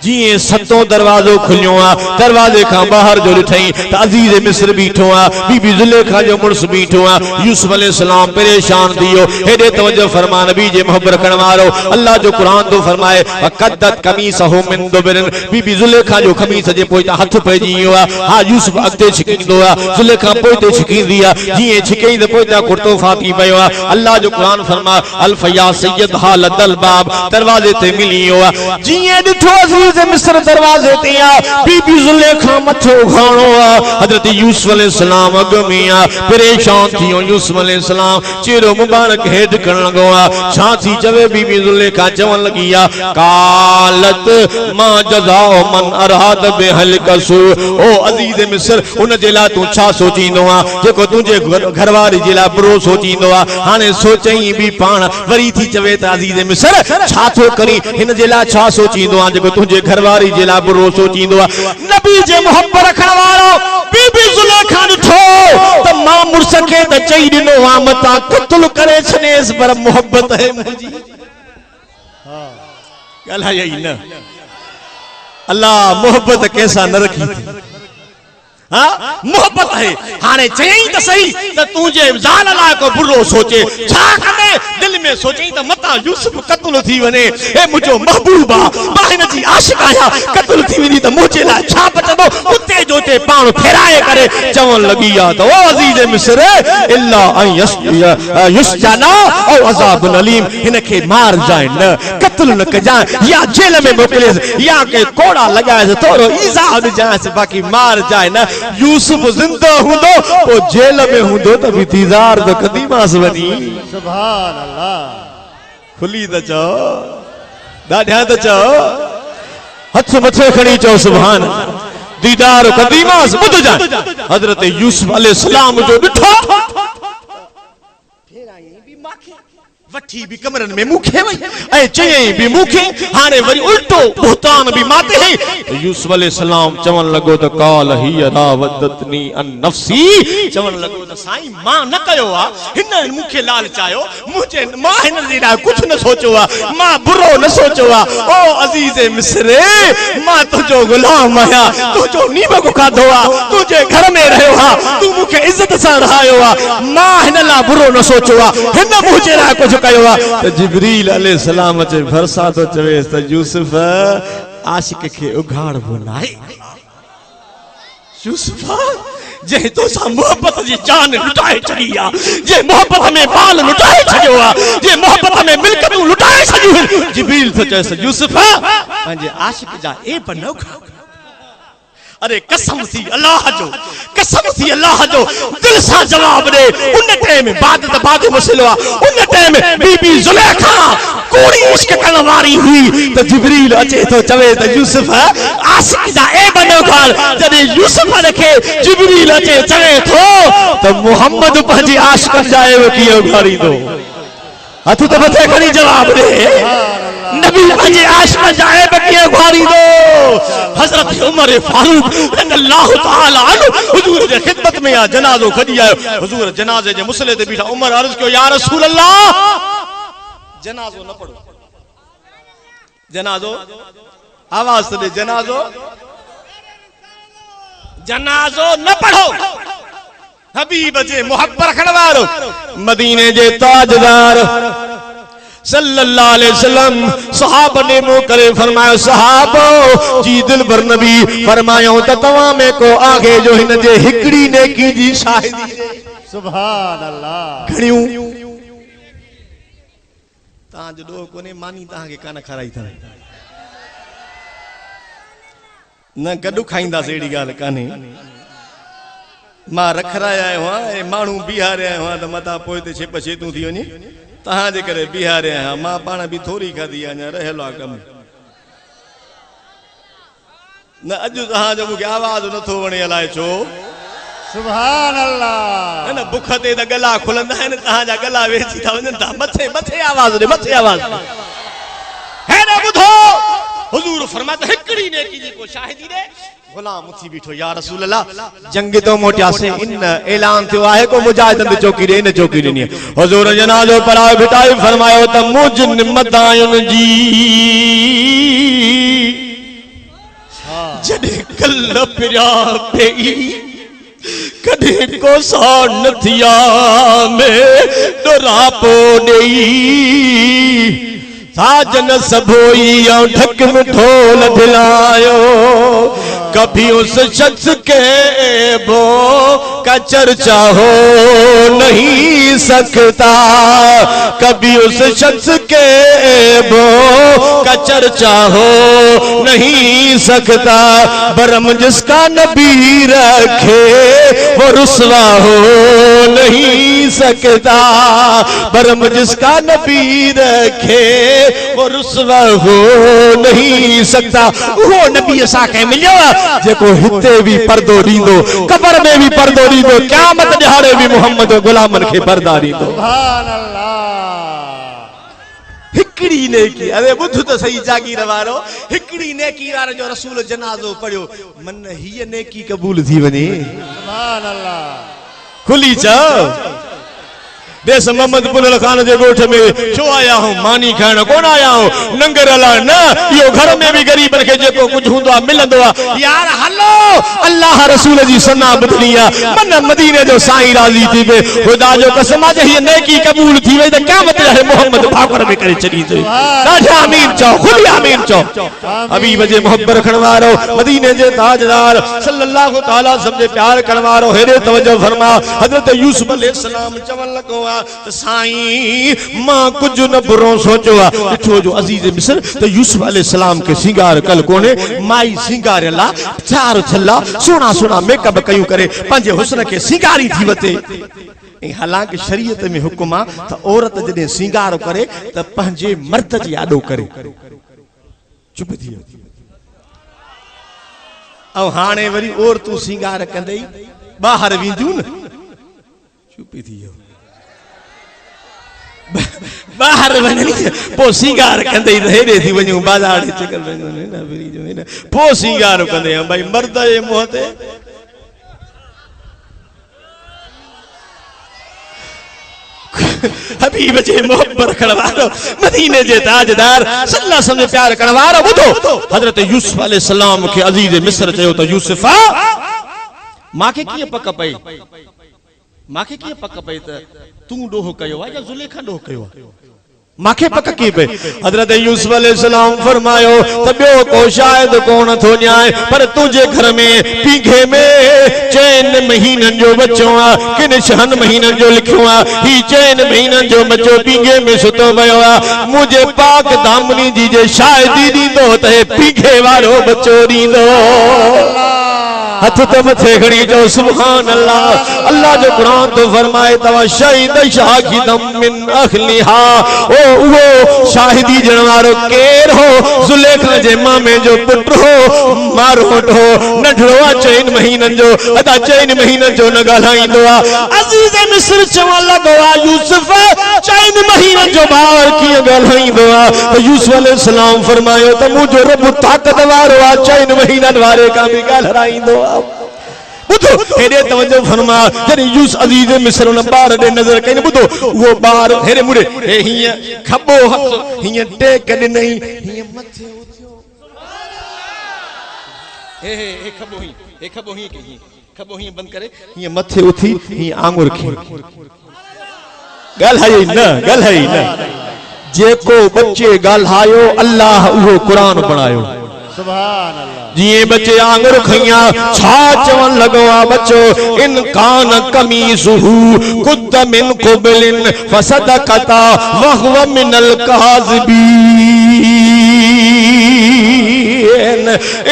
जी सतों दरवाजो खुलियो आ दरवाजे का बाहर जो ॾिठई त अजीज मिस्र बीठो आ बीबी जुलेखा जो मुर्स बीठो आ यूसुफ अलैहिस्सलाम परेशान थियो हेडे तवज्जो फरमा नबी जे मोहब्बत करण वालो अल्लाह जो कुरान तो फरमाए वकद्दत कमीसहु मिन दुबरिन बीबी जुलेखा जो खमीस जे पोइता हथ पइजी वियो आ हा यूसुफ अॻिते छिकींदो आ जुलेखा पोइते छिकींदी आ जीअं छिकई त पोइता कुर्तो फाती पियो आ अल्लाह जो कुरान फरमा अल्फया सय्यद हालदल बाब दरवाजे ते मिली वियो आ जीअं ॾिठो मिस्र दरवाजे ते आ बीबी जुलेखा मथो घाणो आ हजरत यूसुफ अलैहिस्सलाम अॻ में आ परेशान थियो यूसुफ अलैहिस्सलाम चेहरो मुबारक हेठ करण लॻो आ छा थी चवे बीबी जुलेखा चवण लगी आ कालत मा जज़ाउ मन अरहाद बिहलिका सू ओ अजीज मिस्र उन जे ला तू छा सोचींदो आ जेको तुझे घरवारी जे ला बुरो सोचींदो आ हाने सोचई भी पाण वरी थी चवे त अजीज मिस्र छा थो करी हिन जे ला छा सोचींदो आ जेको तुझे घरवारी जे ला बुरो सोचींदो आ नबी जे मोहब्बत रखण वालो बीबी जुलेखा ॾिठो त मां मुर्स खे त चई ॾिनो आ मता क़त्ल करे छनेस पर मोहब्बत है मुंहिंजी ॻाल्हाए ई न अल्लाह मोहब्बत कैसा न रखी थी हाँ मोहब्बत है हाने चई त सही त तुझे ज़ाल ला को बुरो सोचे छा करे दिल में सोचई त मता यूसुफ कत्ल थी वने ए मुजो महबूबा मां हिन जी आशिक आया कत्ल थी वनी त मुझे ला छा बचंदो उते जो ते पाण फेराए करे चवण लगी आ त ओ अजीज मिस्र इल्ला अन युस्जना औ अज़ाबुन अलीम हिन के मार जाए न कत्ल न कजाए या जेल में मोकले या के कोड़ा लगाए थोरो ईजा हो जाए बाकी मार जाए न यूसुफ जिंदा हुंदो तो जेल में हुंदो त इंतजार तो कदी मास वनी सुभान अल्लाह खुली त चो दाढ़ा त चो हथ मथे खणी चो सुभान दीदार कदी मास बुध जा हजरत यूसुफ अलैहिस्सलाम जो ॾिठो फेराई भी माखे वठी भी कमरन में मुखे वई ए चई भी मुखे हाने वरी उल्टो बुहतान भी माते है यूसुफ अलैहिस्सलाम चवण लगो त काल ही रावदतनी अन नफ्सी चवण लगो त साईं मां न कयो आ हिन मुखे लालचायो मुझे मां हिन जी दा कुछ न सोचो आ मां बुरो न सोचो आ ओ अजीज मिस्र मां तुजो गुलाम आया तुजो नीम को खाधो आ तुझे घर में रहो आ तू मुखे इज्जत सा रहायो आ मां हिन ला बुरो न सोचो आ हिन मुझे ला कुछ कयो आ त जिब्रील अलैहिस्सलाम चे भरसा तो चवे त यूसुफ आशिक के उघाड़ बोलाए यूसुफ जे तो सा मोहब्बत जी जान लुटाए छड़ी आ जे मोहब्बत में बाल लुटाए छयो आ जे मोहब्बत में मिल्कत लुटाए छयो जिब्रील तो चवे यूसुफ पंजे आशिक जा ए बनो अरे कसम थी अल्लाह जो दिल सा जवाब दे उन टाइम बाद मसलो उन टाइम बीबी जुलेखा कोड़ी इश्क करण वारी हुई तो जिब्रील अचे तो चवे तो यूसुफ आशिक जा ए बनो गाल जदे यूसुफ रखे जिब्रील अचे चवे तो मोहम्मद पंहिंजी आशिक जाए कियो घारी दो हथ तो मथे खणी जवाब दे नबी पंहिंजे आशिक जाए कियो घारी दो हजरत उमर फारूक रज़ियल्लाहु ताला अन्हु हुजूर जे खिदमत में आ जनाजो खड़ी आयो हुजूर जनाजे जे मुसले ते बीठा उमर अर्ज कियो या रसूल अल्लाह जनाजो न पढ़ो जनाजो आवाज दे जनाजो न पढ़ो हबीब जे मोहब्बत रखण वारो मदीने जे ताजदार सल्लल्लाहु अलैहि वसल्लम सहाबा ने मो करे फरमायो सहाबो जी दिल भर नबी फरमायो त तवा में को आगे जो हिन जे हिकड़ी नेकी जी शाहिदी सुभान अल्लाह घणियूं ता जो दो कोने मानी ता के कान खराई था न गडु खाइंदा सेड़ी गाल काने मां रखराया आहियां माण्हू बीहारिया आहियां त मथां पोइ ते छिप छेतूं थी वञे तव्हांजे करे बीहारिया आहियां मां पाण बि थोरी खाधी आहे अञा रहियल आहे कमु न अॼु तव्हांजो मूंखे आवाज़ नथो वणे अलाए छो सुभान अल्लाह न बुख ते त गला खुलंदा आहिनि तव्हांजा गला वेची था वञनि था मथे मथे आवाज़ ॾे मथे आवाज़ है न ॿुधो हुजूर फरमाता हिकड़ी नेकी जी को शाहिदी ॾे गुलाम उथी बीठो या रसूल अल्लाह जंग तो मोटियासे इन ऐलान थियो आहे को मुजाहिदन चौकी ॾे इन चौकी ॾिनी हुजूर जनाज़ो पढ़ायो बिठायो फरमायो त मुझ मदायुन जी जॾे कल पिया पेई कॾे को साण न थिया में डोरापो ॾेई साजन सबोई और ढक में ढोल दिलायो कभी उस शख्स के वो का चर्चा हो नहीं सकता कभी उस शख्स के वो का चर्चा हो नहीं सकता बरम जिसका नबी रखे वो रुसवा हो नहीं सकता बरम जिसका नबी रखे वो रुसवा हो नहीं सकता वो नबी असा के मिलियो जेको हिते भी पर्दो दींदो कब्र में भी पर्दो दींदो क़यामत ॾिहाड़े भी मोहम्मद गुलामन के पर्दा दींदो सुभान अल्लाह हिकड़ी नेकी अरे बुध तो सही जागीर वारो हिकड़ी नेकी वारो जो रसूल जनाज़ो पढ़ियो मन हीअ नेकी कबूल थी वञे सुभान अल्लाह खुली चओ देस मोहम्मद पुनल खान जे गोठ में छो आया हूं मानी खाइण कोन आया हूं नंगर अला न यो घर में भी गरीबन के जेको कुछ हुंदो आ मिलंदो आ यार हलो अल्लाह रसूल जी सना ॿुधणी आ मन मदीने जो साईं राज़ी थी वे खुदा जो कसम आ ये नेकी कबूल थी वई त क़यामत है मोहम्मद भाकर में करे छडी थी राजा आमीन चओ खुली आमीन चओ हबीब जे मोहब्बत रखण वारो मदीने जे ताजदार सल्लल्लाहु तआला सब जे प्यार करण वारो हेरे तवज्जो फरमा हजरत यूसुफ अलैहि सलाम चवण लॻो साईं मां कुछ न बुरो सोचो आ ॾिठो जो अजीज मिस्र त यूसुफ अलैहिस्सलाम के सिंगार कल कोने माई सिंगारला चार छल्ला सोना सोना मेकअप कयूं करे पंहिंजे हुस्न के सिंगारी थी वते हालांकि शरीयत में हुक्म आ त औरत जॾहिं सिंगार करे त पंहिंजे मर्द जी आॾो करे चुप थी ऐं हाणे वरी औरतूं सिंगार कंदई ॿाहिरि वेंदियूं न चुप थी वियो बाहर वञणी पो सिंगार कंदे हेॾे थी वञूं बाज़ार चकर वञूं न फिरी जो न पो सिंगार कंदे भाई मर्द जे मुंह ते हबीब जे मोहब्बत रखण वारो मदीने जे ताजदार सल्लल्लाहु अलैहि वसल्लम प्यार करण वारो ॿुधो हजरत यूसुफ अलैहिस्सलाम के अजीज मिस्र चयो त यूसुफा मांखे कीअं पक पई मांखे कीअं पक पई त तू ॾोह कयो आहे या ज़ुलेखा ॾोह कयो आहे मांखे पक की पई हजरत यूसुफ अलैहिस्सलाम फरमायो त ॿियो को शायद कोन थो न्याय पर तुंहिंजे घर में पीघे में 4 महीननि जो बच्चो आहे किन 6 महीननि जो लिखियो आहे ही 4 महीननि जो बच्चो पीघे में सुतो पियो आहे मुंहिंजे पाक दामनी जी जे शायदी ॾींदो त हे पीघे वारो बच्चो ॾींदो हथ तो मथे खड़ी जो सुभान अल्लाह अल्लाह जो कुरान तो फरमाए तवा शहीद शाहिदम मिन अहलिहा ओ वो शाहिदी जण वारो केर हो जुलेखा जे मामे जो पुट हो मारोट हो नढड़ो 4 महीनन जो अदा 4 महीनन जो न ॻाल्हाईंदो आ अजीज मिस्र चवण लॻो आ यूसुफ 4 महीनन जो ॿार कीअं ॻाल्हाईंदो आ त यूसुफ अलैहिस्सलाम फरमायो त मुंहिंजो रब ताक़त वारो आ 4 महीनन वारे का भी ॻाल्हाईंदो आ बुधो हेरे तवज्जो फरमा जरे यूस अजीज मिस्र न बार दे नजर कई बुधो वो बार हेरे मुड़े हे हिया खबो हथ हिया टेक नहीं हिया मथे उथियो हे खबो ही के खबो ही बंद करे हिया मथे उथी हिया आंगुर खी गलहाई न जेको बच्चे गलहायो अल्लाह वो कुरान पढ़ायो सुभान अल्लाह जिए बच्चे आंगुर खैया छा चवन लगो आ बच्चो इन कान कमीसुहु कुद मिन कुबलिन फसदकता वहुव मिनल काज़िबीन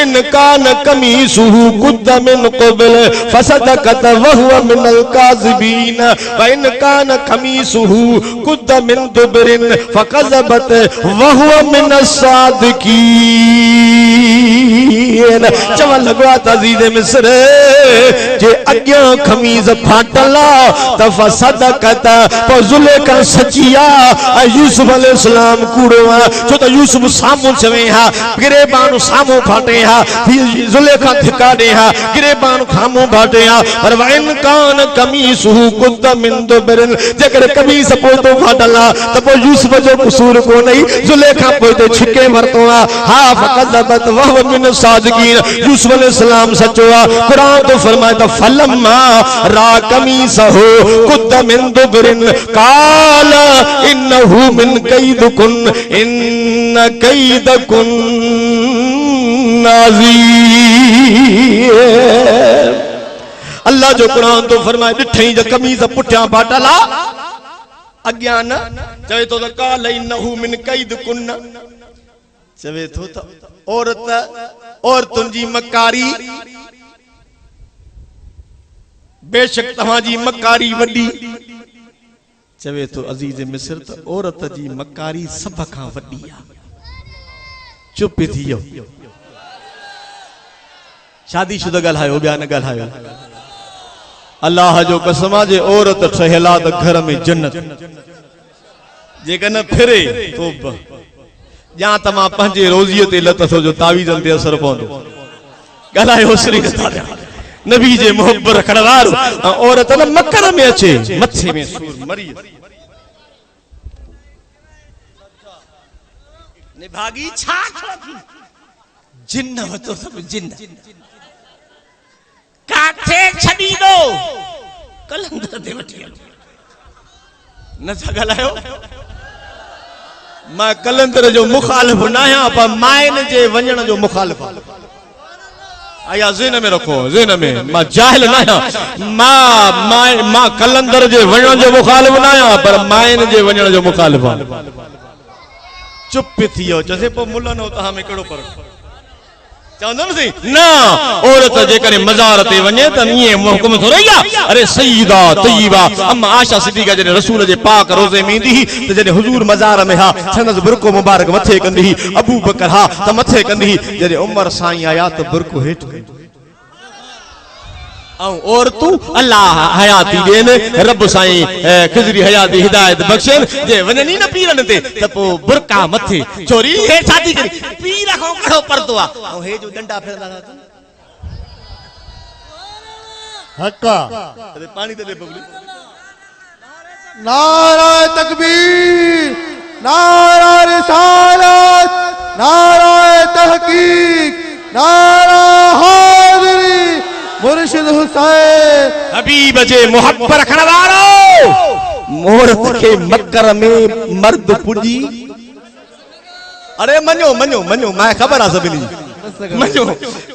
इन कान कमीसुहु कुद्द मिन क़बल फसदकत वहुव मिनल काज़िबीन व इन कान कमीसुहु कुद्द मिन दुबरिन फकज़बत वहुव मिनस सादिकीन। चवण लॻो त अज़ीज़ मिस्र जे अॻियां खमीज़ फाटल त फसदकत पोइ ज़ुलेखा सची आहे यूसुफ अलैहिस्सलाम कूड़ो आहे छो त यूसुफ साम्हूं चवे हा गिरेबान साम्हूं फाटे हा ज़ुलेखा धिका ॾे हा गिरेबान साम्हूं फाटे हा पर वन कान कमीसुहु कुद्द मिन दुबरिन जेकर कमीज़ पोइतो फाटल आहे त पोइ यूसुफ जो कसूर कोन्हे ज़ुलेखा पोइते छिके वरतो आहे हा फकज़बत वहुव मिन सादिकीन यूसुफ अलैहिस्सलाम सचो आहे क़ुरान तो फरमाए त फलम्मा रा कमीसहु कुद्द मिन दुबरिन काल इन्नहु मिन कैदकुन इन कैदकुन नाज़ीर। अल्लाह जो कुरान तो फरमाए ॾिठई जो कमीज़ पुठियां फाटल आहे अॻियां न चवे तो त काल इन्नहु मिन कैदकुन चवे तो त औरत और तुंहिंजी मकारी बेशक तव्हांजी मकारी वॾी चवे तो अज़ीज़ मिस्र त औरत जी मकारी सभ खां वॾी आहे। चुप थी वियो शादीशुदा ॻाल्हायो ॿिया न ॻाल्हायो। अल्लाह जो कसम आहे जे औरत ठहियल आहे त घर में जन्नत जेकर न फिरे तो या त मां पंहिंजे रोज़ीअ ते लत थो जो तावीज़नि ते असर पवंदो ॻाल्हायो श्री नबी जे मोहब्बत रखण वारो औरत न मकर में अचे मथे में सूर मरी निभागी छा जिन्न वतो सब जिन्न काथे छडी दो कलंदर दे वठी न ॻाल्हायो। मां कलंदर जो मुखालिफ न आहियां पर माइन जे वञण जो मुखालिफ आया ज़हन में रखो ज़हन में मां जाहिल न आहियां मां कलंदर जे वञण जो मुखालिफ न आहियां पर माइन जे वञण जो मुखालिफ आहियां। चुप थी वियो चसे पोइ मुल्ला न तव्हां में कहिड़ो फ़र्क़ु चवंदुमि न औरत जेकर मज़ार ते वञे त ईअं हुकुम थो रही आहे। अरे सईदा तय्यबा अम्मा आशा सिद्दीक़ा जॾहिं रसूल जे पाक रोज़े में ईंदी त जॾहिं हुज़ूर मज़ार में हा संदसि बुरको मुबारक मथे कंदी अबू बकर हा त मथे कंदी जॾहिं उमर साईं आया त बुरको हेठि और तू अल्लाह हयाती देन रब साईं खिजरी हयाती हिदायत बख्शेन जे वञनी न पीरन ते त पो बुरका मथे छोरी हे शादी करी पीर खां कड़ो परदो आ ऐं हे जो डंडा फेरदा हक्का अरे पानी दे बबली नारा तकबीर नारा रिसालत नारा तहकीक नारा हाज़िरी मुर्शिद हुसैन हबीब जे मोहब्बत रखण वारो औरत के मकर में मर्द पुजी अरे मञो मञो मञो मैं खबर आ सभिनी मञो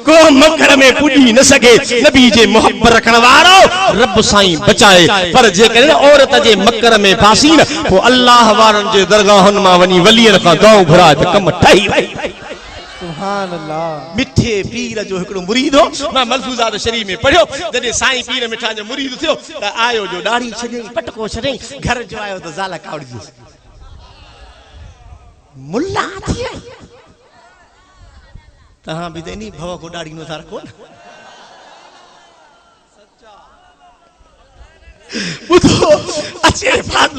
को मकर में पुजी न सके नबी जे मोहब्बत रखण वारो रब साईं बचाए पर जेकर औरत जे मकर में फासी न पो अल्लाह वारन जे दरगाहन मां वनी वलियन का गांव भराए त कम ठही वई। सुभान अल्लाह। मिठे पीर जो हिकड़ो मुरीद हो मां मलफूजात शरीफ में पढ़ियो जॾहिं साईं पीर मिठा जो मुरीद थियो त आयो जो दाढ़ी छॾई पटको छॾई घर जो आयो त ज़ाल कावड़जी मुल्ला थी आई तहां भी देनी भव को दाढ़ी नो था रखो बुधो अचे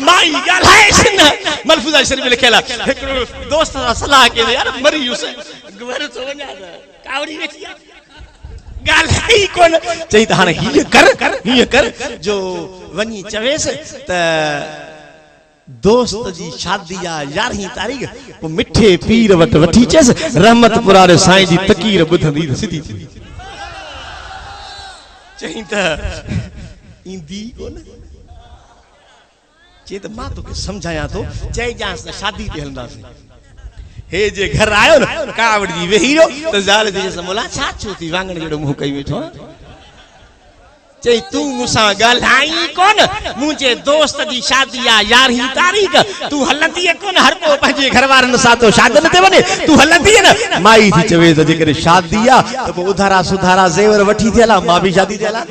माई ॻाल्हाए न मलफूजा शरीफ में लिखियल आहे हिकड़ो दोस्त सां सलाह कई यार मरी युस घर तो वञा कावड़ी वेठी आहे ॻाल्हाई कोन चई त हाणे हीअ कर जो वञी चवेसि त दोस्त जी शादी आ 11 तारीख़ पो मिठे पीर वट वठी चेस रहमतपुरा रे साईं जी तकीर बुधंदी सिधी थी चई त इंदी कोन चई त मां तोखे समझाया तो चई जांस न शादी ते हलंदासीं हे जे घर आयो न कावड़ जी वेही रहो त ज़ाल जी मोला छा छो थी वांगण जड़ो मुंह कई वेठो चई तू मुसा गलाई कोन मुझे दोस्त जी शादी आ 11 तारीख तू हलंदी कोन हर को पंजे घरवारन साथो शादन ते वने तू हलंदी न माई थी चवे त जेकर शादी आ त उधारा सुधारा जेवर वठी थियला मां भी शादी थियला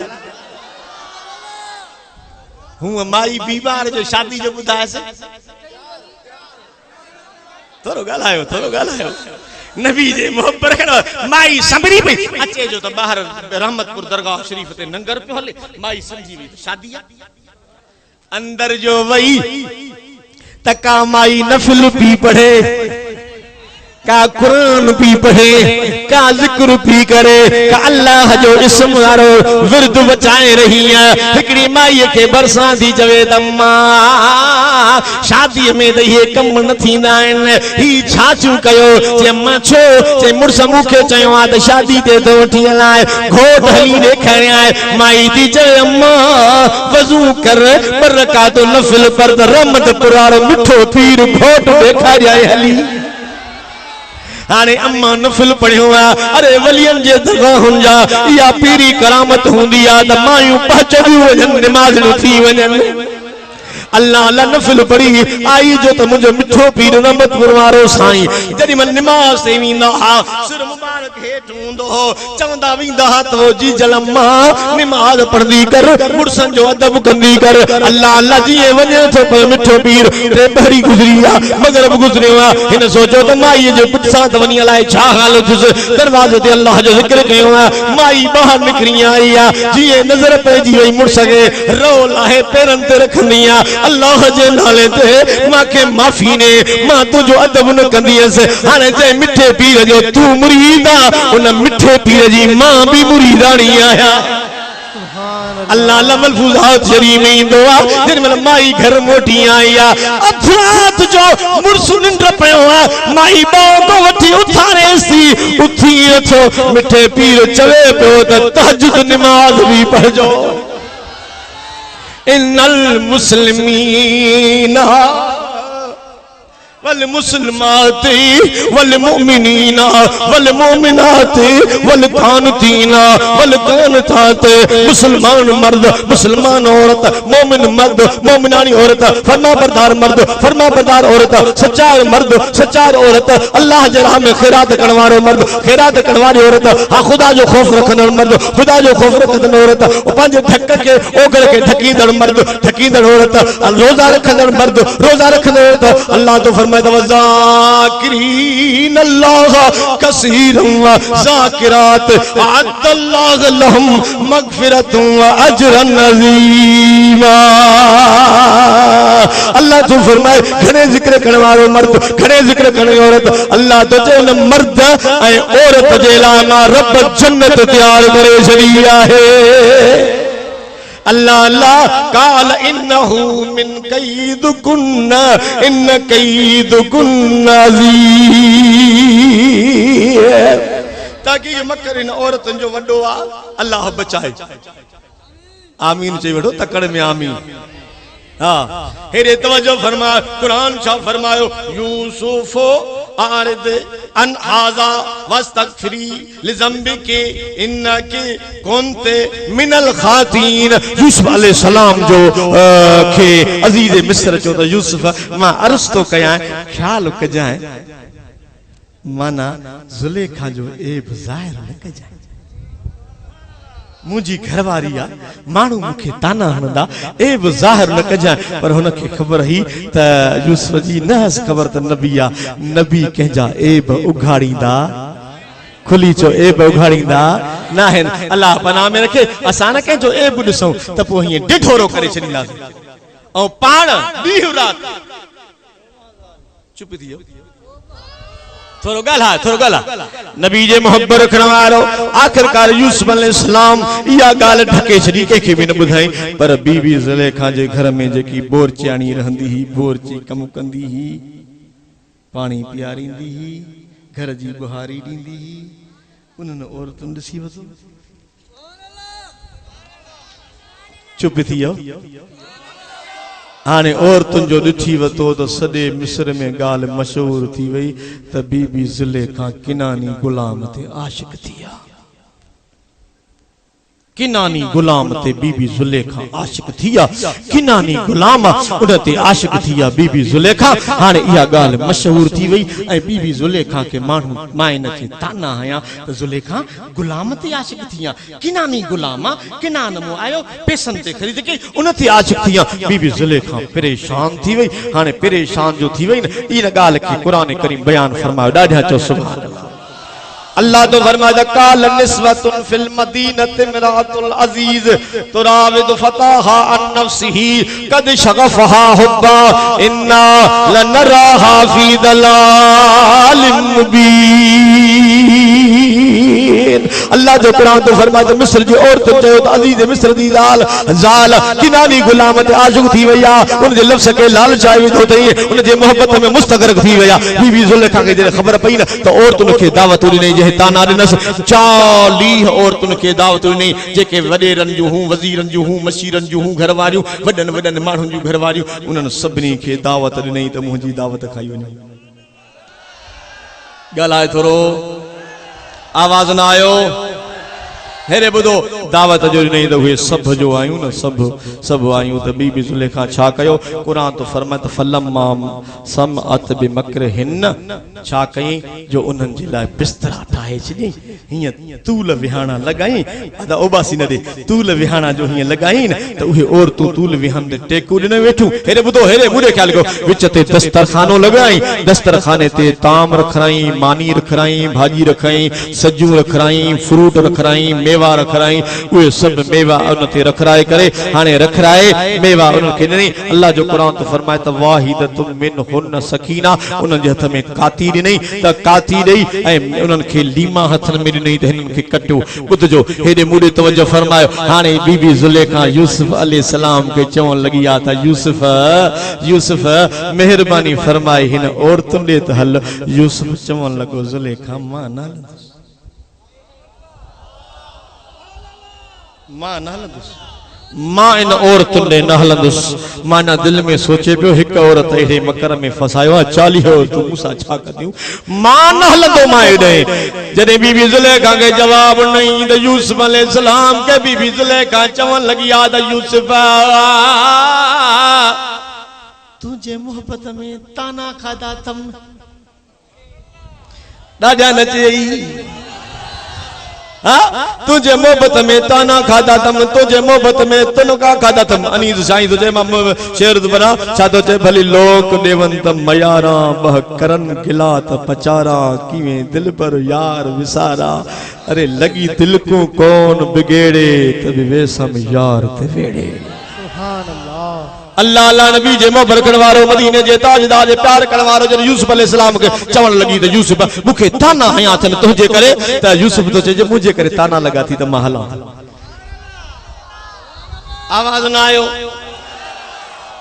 हूं माई बीमार जो शादी जो बुधायस थोरो गालायो नबी जे मोहब्बत करो माई संभरी पई अचे जो तो बाहर रहमतपुर दरगाह शरीफ ते नंगर पे हले माई समझी वी शादी अंदर जो वही तका माई नफिल पी पढ़े का कुरान पी पढ़े का जिक्र पी करे का अल्लाह जो इस्म वारो विरद बचाए रही है हिकड़ी माई के बरसा दी जवे दम्मा शादी में त ये कम न थींदा आहिनि ही छाचू कयो जे अम्मा छो जे मुर्स मुखे चयो आ त शादी ते तो वठी हलाए घोट हली ॾेखारे आए माई दी चए अम्मा वज़ू कर बरकात नफिल पर त रहमत पुराणो मिठो पीर घोट ॾेखारे हली हाने अम्मा नफिल पढ़ियो अरे वलियन जे दरगाहुन जा या पीरी करामत हुंदी आ त मायूं पहचड़ी वजन नमाज न थी वजन अल्लाह अल्लाह नफिल पढ़ी आई जो तो मुझे मिठो पीर रहमतपुर वारो साईं जदी मन नमाज ते वींदा सिर मुबारक हेठ हुंदो हो चवंदा वींदा तो जी जलम्मा नमाज पढ़दी कर मुर्सन जो अदब कंदी कर अल्लाह अल्लाह जी वने तो पर मिठो पीर रे बहरी गुजरिया मगरब गुजरिया इन सोचो तो माई जो पुछा त वनी अलाए छा हाल थुस दरवाजे ते अल्लाह जो जिक्र कयो माई बाहर निकरी आई जी नजर पेजी वई मुर्स के रो लाहे पेरन ते रखनिया अल्लाह जे नाले ते माके माफी ने मां तुझो अदब न कंदीस हाने जे मिठे पीर जो तू मुरीदा उन मिठे पीर जी मां भी मुरीदानी आया अल्लाह लमलफुजात शरीफ में इंदो आ जिन में माई घर मोटी आई आ अथरात जो मुरसुन पयो आ माई बागो वठी उठारे सी उठी अथो मिठे पीर चवे पियो त तहज्जुद नमाज भी पढ़जो इन्नल मुस्लिमीना वल मुसलमाती वल मुमिनीना वल मुमिनाती वल कानतीना वल कानतात मुसलमान मर्द मुसलमान औरत मोमिन मर्द मोमिनानी औरत फरमाबरदार मर्द फरमाबरदार औरत सच्चार मर्द सच्चार औरत अल्लाह जे राह में खैरात करण वारो मर्द खैरात करण वारी औरत हा खुदा जो खौफ रखंदड़ मर्द खुदा जो खौफ रखंदड़ औरत पंहिंजे धक के ओगड़ के ढकींदड़ मर्द ढकींदड़ औरत रोजा रखंदड़ मर्द रोजा रखंदड़ औरत अल्लाह तो ज़ाकिरीन अल्लाह कसीरन व ज़ाकिरात अअद्दल्लाहु लहुम मगफिरतन व अजरन अज़ीमा अल्लाह तो फरमाए घणे जिक्र करने वालो मर्द घणे जिक्र करने औरत अल्लाह तो जे मर्द ए औरत जे लाइ रब जन्नत तैयार करे छड़ी आहे अल्लाह अल्लाह काल इन्नहु मिन कैदुकुन्ना इन कैदुकुन्ना अज़ीम ताकि मकर इन औरतन जो वडो आ अल्लाह बचाए आमीन चई वठो तकड़ में आमीन हां हेरे तवज्जो फरमा कुरान छा फरमायो यूसुफो आरिद अन हाजा वस्तगफिरी लिज़म्बिके इन्नके कुन्ते मिनल खातीन यूसुफ अलैहि सलाम जो के अजीज मिस्र चो तो यूसुफ मां अर्ज़ तो कया ख्याल कजाए माना जुलेखा जो ऐब ज़ाहिर न कजाए मुझी घरवारी आ मानू मुखे ताना हणंदा ऐब ज़ाहिर न कजाए पर हुन खे खबर ही त यूसुफ जी नहस खबर त नबी आ नबी कंहिंजा ऐब उघाड़ींदा खुली चो ऐब उघाड़ींदा ना है अल्लाह पनाह में रखे असां न कंहिंजो ऐब ॾिसूं त पोइ हीअं ढिढोरो करे छॾींदासीं ऐं पाण ॾींहुं राति चुप थी वियो थोरो ॻाल्हा नबी जे मोहब्बत रखण वारो आखिरकार यूसुफ अलैहिस्सलाम इहा ॻाल्हि ढके छॾी कंहिंखे बि न ॿुधाई पर बीबी ज़ुलेखा जे घर में जेकी बोरचियाणी रहंदी हुई बोरची कमु कंदी हुई पाणी पीआरींदी हुई घर जी बुहारी ॾींदी हुई उन्हनि औरतुनि ॾिसी वरितो चुप थी वियो हाने औरतुनि जो ॾिठी वरितो त सॼे मिस्र में ॻाल्हि मशहूर थी वई त बीबी ज़ुलेखा किनानी गुलाम ते आशिक थी आहे किनानी गुलाम ते बीबी जुलेखा आशिक थिया किनानी गुलाम उनते आशिक थिया बीबी जुलेखा हाने इया गाल मशहूर थी वई ऐ बीबी जुलेखा के मानू मायन के ताना हया तो जुलेखा गुलाम ते आशिक थिया किनानी गुलाम किनान मो आयो पेसन ते खरीद के उनते आशिक थिया बीबी जुलेखा परेशान थी वई हाने परेशान जो थी वई न इन गाल के कुरान करीम बयान फरमायो डाढा चो सुभान अल्लाह अल्लाह तो फरमाया काल निस्वतुन फिल मदीनत इमरातुल अजीज तुराविद फताहा अन नफ्सिही कद शगफहा हुब्बा इन्ना लनराहा फी दलालिम मुबीन। अल्लाह जो कुरान तो फरमाया मिस्र जी औरत चयो त अजीज मिस्र दी जाल किनानी गुलाम ते आशिक थी वया उन जे लफ्ज़ के लाल चाहे तो तई उन जे मोहब्बत में मुस्तगरक थी वया बीबी जुलेखा के जे खबर पई न तो औरतुन के दावत नहीं ताना दिनस 40 औरतुन के दावत नहीं जेके वडेरन जो हूं वजीरन जो हूं मशीरन जो हूं घर वारियूं वडन वडन माण्हुनि जो घर वारियूं उन्हनि सभिनी खे दावत ॾिनई त मुंहिंजी दावत खाई वञो ॻाल्हाए थोरो आवाज़ न आयो हेरे बुधो दावत जो नहीं तो हुए सब जो आयूं न सब आयूं तो बीबी जुलेखा छा कयो कुरान तो फरमात फलम्मा समअत बिमकरहिन छा कई जो उन्हन जे लाइ बिस्तरा ठाहे छॾी हिय तूल विहाणा लगाई अदा ओबासी न दे तूल विहाणा जो हिय लगाई न तो उहे औरतूं तूल विहान दे टेकू ॾिने वेठूं हेरे बुधो हेरे मुरे ख्याल को विच ते दस्तरखानो लगाई दस्तरखाने ते ताम रखराई मानी रखराई भाजी रखाई सजू रखराई फ्रूट रखराई मेवा रखराई उहे सब मेवा उन ते रखराए करे हाने रखराए मेवा उन के नहीं अल्लाह जो कुरान तो फरमाए त वाहिदतुम मिनहुन सकीना उन जे हथ में काती ॾिनई त काती ॾेई ऐं उन्हनि खे लीमा हथन में ॾिनई त हिननि खे कटियो ॿुधजो हेॾे मूड़े तवजो फरमायो हाणे बीबी जुलेखा यूसुफ अलैहिस्सलाम के चवण लगी आ त यूसुफ मेहरबानी फरमाए हिन औरतुनि ॾे त हल यूसुफ चवण लॻो जुलेखा मां न मां इन औरतुनि ॾे न हलंदुसि मां न दिल में सोचे पियो हिकु औरत अहिड़े मकर में फसायो आहे 40 औरतूं मूंसां छा कंदियूं मां न हलंदो मां हेॾे जॾहिं बीबी जुलेखा खे जवाब ॾिनई त यूसुफ अलैहिस्सलाम के बीबी जुलेखा चवण लॻी आहे त यूसुफ तुंहिंजे मोहब्बत में ताना खाधा अथमि ॾाढा नचई तुझे मोहब्बत में ताना खादा तम तुझे मोहब्बत में तुनका खादा तम अनीस साईं तुझे मां शेर बना छा तो चे भली लोक देवन त मयारा बह करन गिला त पचारा कीवे दिल पर यार विसारा अरे लगी दिल को कौन बिगेड़े तभी वेसम यार ते वेड़े सुभान अल्लाह अल्लाह अल्लाह नबी जे मोहब्बत करण वारो मदीने जे ताजदार जे प्यार करण वारो जब यूसुफ अलैहिस्सलाम के चवण लगी त यूसुफ मुखे ताना हया अथन तुझे करे त यूसुफ तो जे मुझे करे ताना लगा थी त मां हला आवाज ना आयो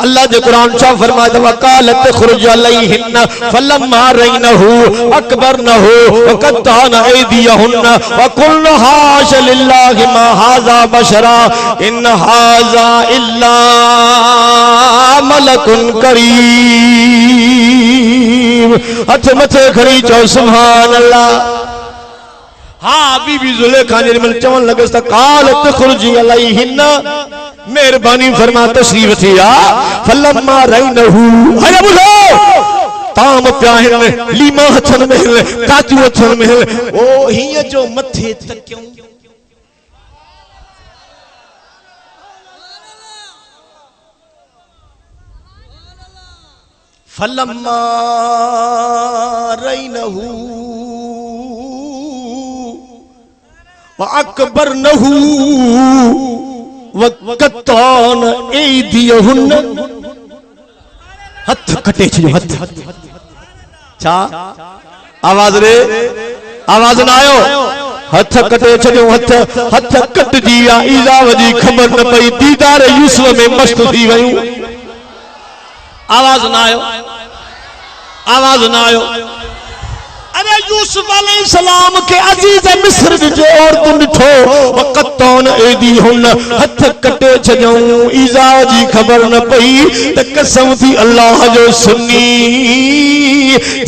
अल्लाह जे कुरान छा फरमाया वकालत खुरज अलैहिन फलम्मा रैनहु अकबरनहु वकतान ऐदियहुन वकुल हाश लिल्लाहि मा हाजा बशरा इन हाजा इल्ला मलकुन करीम हथ मथे खड़ी चो सुभान अल्लाह हाँ बीबी जुलेखा ने मन चवण लगस त कालत खुरज अलैहिन मेहरबानी फरमा तशरीफ थिया फलम्मा रैनहु अरे बुझो ताम प्याहिन लीमा हथन में काजू हथन में ओ हिय जो मथे तक्यूं फलम्मा रैनहु व अकबरनहु वकतान ऐदियहुन हथ कटे छो हथ छा आवाज रे आवाज ना आयो हथ कटे छो हथ कट दिया ईजाव जी खबर न पई दीदार यूसुफ में मस्त थी वयूं आवाज ना आयो अरे यूसुफ अलैहिस्सलाम के अजीज मिस्र जो औरतुं ॾिठो वक़तौन ऐदिहुन हथ कटे छॾियऊं ईज़ा जी ख़बर न पई त कसम थी अल्लाह जो सुन्नी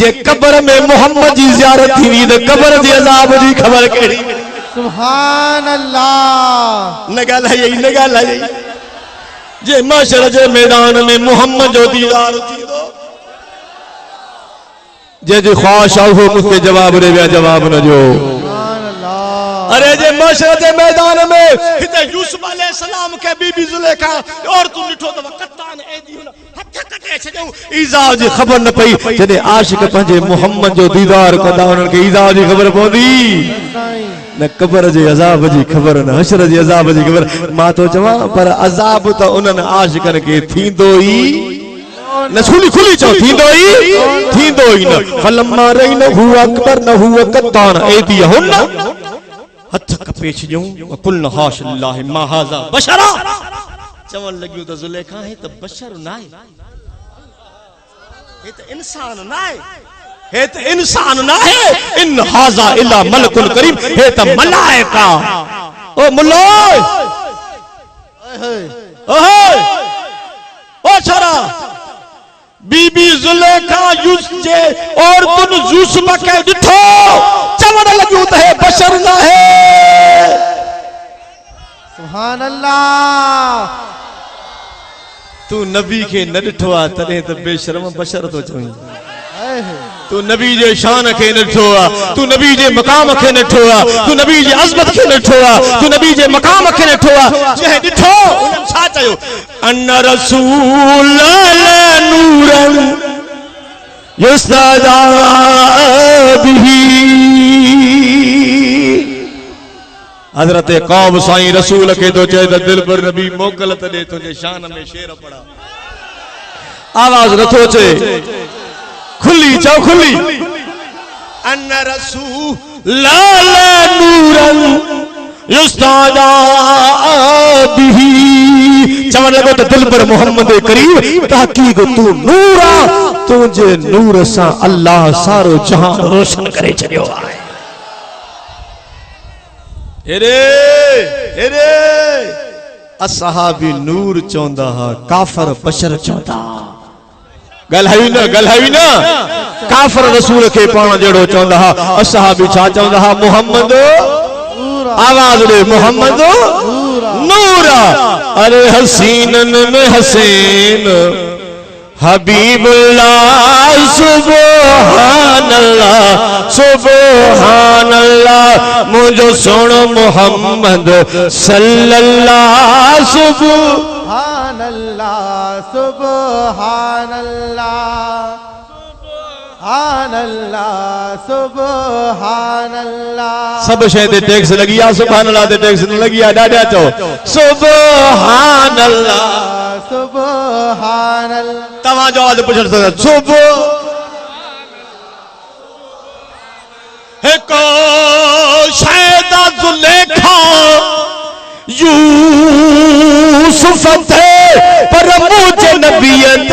जे कब्र में मोहम्मद जी ज़ियारत थी त कब्र जे अज़ाब जी ख़बर कहिड़ी सुभान अल्लाह। न ॻाल्हाई न ॻाल्हाई जे माशर जे मैदान में मोहम्मद जो दीदार थींदो जंहिंजी ख्वाहिश आहे उहो मूंखे जवाब ॾे विया जवाब न ॾियो। अरे जे माशर जे मैदान में हिते यूसुफ अलैहिस्सलाम के बीबी जुलेखा और तू ॾिठो त कत्तान एदी हुन हथ कटे छॾियो ईज़ा जी ख़बर न पई जॾहिं आशिक पंहिंजे मोहम्मद जो दीदार कंदा उन्हनि खे ईज़ा जी ख़बर पवंदी न कब्र जे अज़ाब जी ख़बर न हशर जे अज़ाब जी ख़बर। मां तो चवां पर अज़ाब त उन्हनि आशिकनि खे थींदो ई न खुली खुली चओ थींदो ई न फलम्मा रही न हू अकबर न हू कत्तान एदी हुन हथ कपे छॾियूं कुल हाश अल्लाह मा हाज़ा बशरा चवण लॻियूं त ज़ुलेखा हे त बशर नाहे हे त इंसान नाहे हे त इंसान नाहे इन हाज़ा इल्ला मलकुल करीम हे त मलाइका। ओ मुल्ला ओए ओ छोरा बीबी जुलेखा यूसुफ जे और तुन यूसुफ के ॾिठो चवण लॻियूं त हे बशर नाहे। सुभान अल्लाह। तू नबी के न ॾिठो आहे तॾहिं त बेशरम बशर तो चवईं। तू नबी जे शान के न ॾिठो आहे तू नबी जे मक़ाम के न ॾिठो आहे तू नबी जे अज़मत के न ॾिठो आहे तू नबी जे मक़ाम के न ॾिठो आहे जंहिं ॾिठो उन्हनि छा चयो अन रसूल नूरन युस्तादा बिही। हज़रत क़ौम साईं रसूल के तो चए त दिल पर नबी मोकल त ॾे तुंहिंजे शान में शेर पढ़ा आवाज नथो अचे खुली चओ खुली अन रसूल नूरन युस्तादा बिही चवण लॻो त दिल पर मोहम्मद करीम तहक़ीक़ तू नूर आहे तुंहिंजे नूर सां अल्लाह सारो जहां रोशन करे छॾियो आहे। एरे असहाबी नूर चवंदा हा काफर बशर चवंदा ॻाल्हाई न काफर रसूल के पाण जहिड़ो चवंदा हा असहाबी छा चवंदा हा मोहम्मद आवाज ॾे मोहम्मद नूर। अरे हसीनन में हसीन हबीबुल्लाह सुभान अल्लाह सुभान अल्लाह मुझो सोनो मोहम्मद सल्लल्लाह सुभान अल्लाह सुभान अल्लाह सुभान अल्लाह सुभान अल्लाह। सब शइ ते टैक्स लगी आ सुभान अल्लाह ते टैक्स न लगी आ ॾाढा चओ सुभान अल्लाह सुभान अल्लाह। तव्हां जो आवाज पुछण था सुभान हिकु शायदा जुलेखा यूसुफ थे पर मुझे नबीयत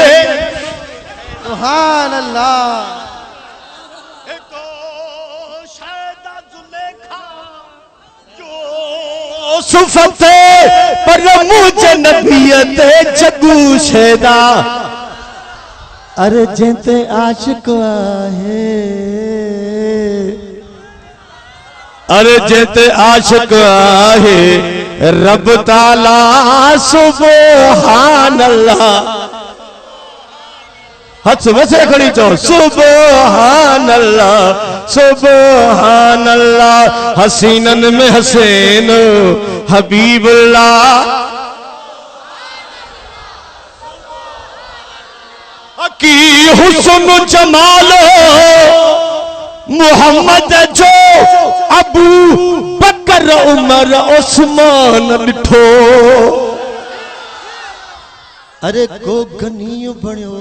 सुभान अल्लाह। यूसुफ थे पर मुझे नबीयत जगू शेदा। अरे जंहिंते आशिक आहे अरे जंहिंते आशिक आहे रब ताला सुभान अल्लाह। हथ वसे खड़ी चो सुभान अल्लाह सुभान अल्लाह। हसीनन में हसीन हबीबुल्लाह की हुस्न जमाल मोहम्मद जो अबू बकर उमर उस्मान ॾिठो। अरे को गनी बणियो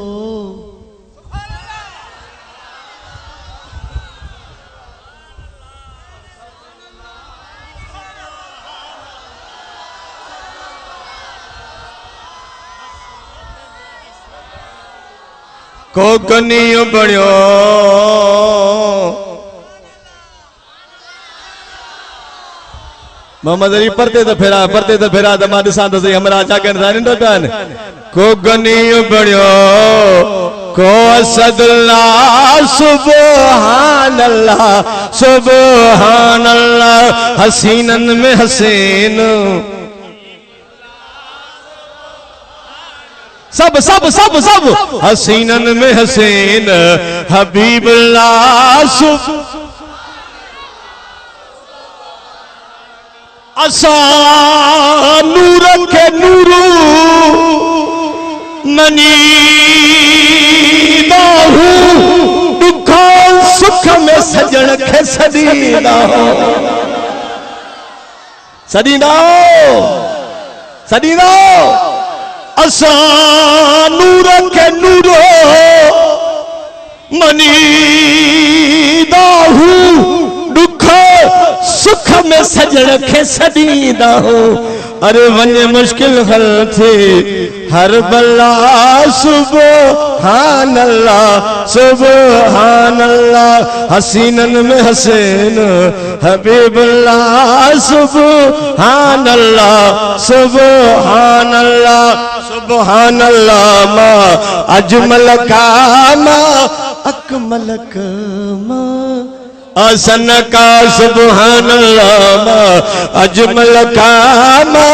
को गनी बणियो मोहम्मद अली परते तो फेरा त मां ॾिसां त सही हमरा छा कनि था को गनी बणियो को असदुल्लाह सुबहान अल्लाह सुबहान अल्लाह हसीनन में हसीन सब सब सब सब हसीनन में हसीन हबीबुल्लाह सुब असा नूर के नूरू मनी बाहू दुखा सुख में सजन के सदीना सदीना सदीना असा नूर के नूरो मनी दाहू दुख सुख में सजन के सदीदा हो अरे वने मुश्किल हल थे हर बल्ला सुबहान अल्लाह सुबहान अल्लाह हसीनन में हसीन हबीबुल्लाह सुबहान अल्लाह सुबहान अल्लाह सुबहान अल्लाह मा अजमल का मा अकमल का मा आसन का सुबहान अल्लाह अजमल का मा